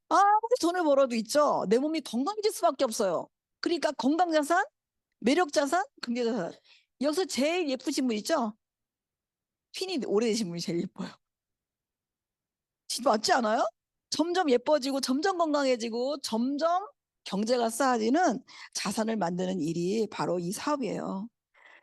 아무리 돈을 벌어도 있죠. 내 몸이 건강해질 수밖에 없어요. 그러니까 건강자산, 매력자산, 경제자산. 여기서 제일 예쁘신 분 있죠? 핀이 오래되신 분이 제일 예뻐요. 진짜 맞지 않아요? 점점 예뻐지고 점점 건강해지고 점점 경제가 쌓아지는 자산을 만드는 일이 바로 이 사업이에요.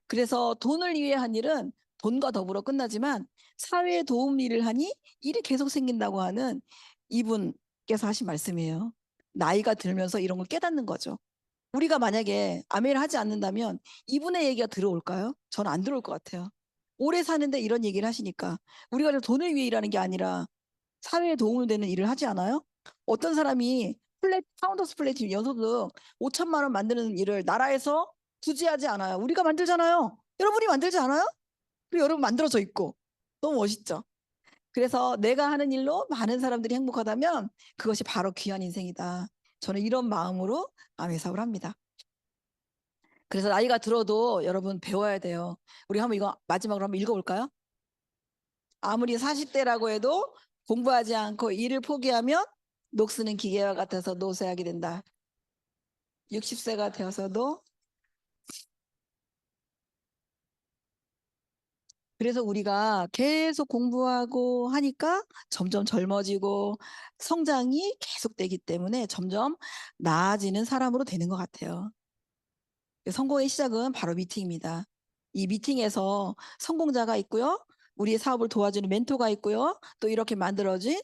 그래서 돈을 위해 한 일은 돈과 더불어 끝나지만 사회에 도움 일을 하니 일이 계속 생긴다고 하는 이분께서 하신 말씀이에요. 나이가 들면서 이런 걸 깨닫는 거죠. 우리가 만약에 아멘을 하지 않는다면 이분의 얘기가 들어올까요? 저는 안 들어올 것 같아요. 오래 사는데 이런 얘기를 하시니까 우리가 돈을 위해 일하는 게 아니라 사회에 도움이 되는 일을 하지 않아요? 어떤 사람이 파운더스 플래티넘 연소득 5천만 원 만드는 일을 나라에서 굳이 하지 않아요. 우리가 만들잖아요. 여러분이 만들지 않아요? 그리고 여러분 만들어져 있고 너무 멋있죠? 그래서 내가 하는 일로 많은 사람들이 행복하다면 그것이 바로 귀한 인생이다. 저는 이런 마음으로 아메 사업을 합니다. 그래서 나이가 들어도 여러분 배워야 돼요. 우리 한번 이거 마지막으로 한번 읽어볼까요? 아무리 40대라고 해도 공부하지 않고 일을 포기하면 녹쓰는 기계와 같아서 노쇠하게 된다. 60세가 되어서도. 그래서 우리가 계속 공부하고 하니까 점점 젊어지고 성장이 계속되기 때문에 점점 나아지는 사람으로 되는 것 같아요. 성공의 시작은 바로 미팅입니다. 이 미팅에서 성공자가 있고요. 우리의 사업을 도와주는 멘토가 있고요. 또 이렇게 만들어진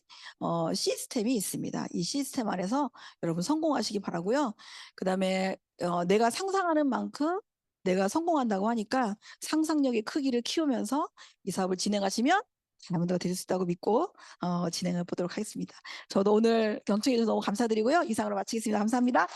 시스템이 있습니다. 이 시스템 안에서 여러분 성공하시기 바라고요. 그다음에 내가 상상하는 만큼 내가 성공한다고 하니까 상상력의 크기를 키우면서 이 사업을 진행하시면 다이아몬드가 될 수 있다고 믿고 진행해 보도록 하겠습니다. 저도 오늘 경청해 주셔서 너무 감사드리고요. 이상으로 마치겠습니다. 감사합니다.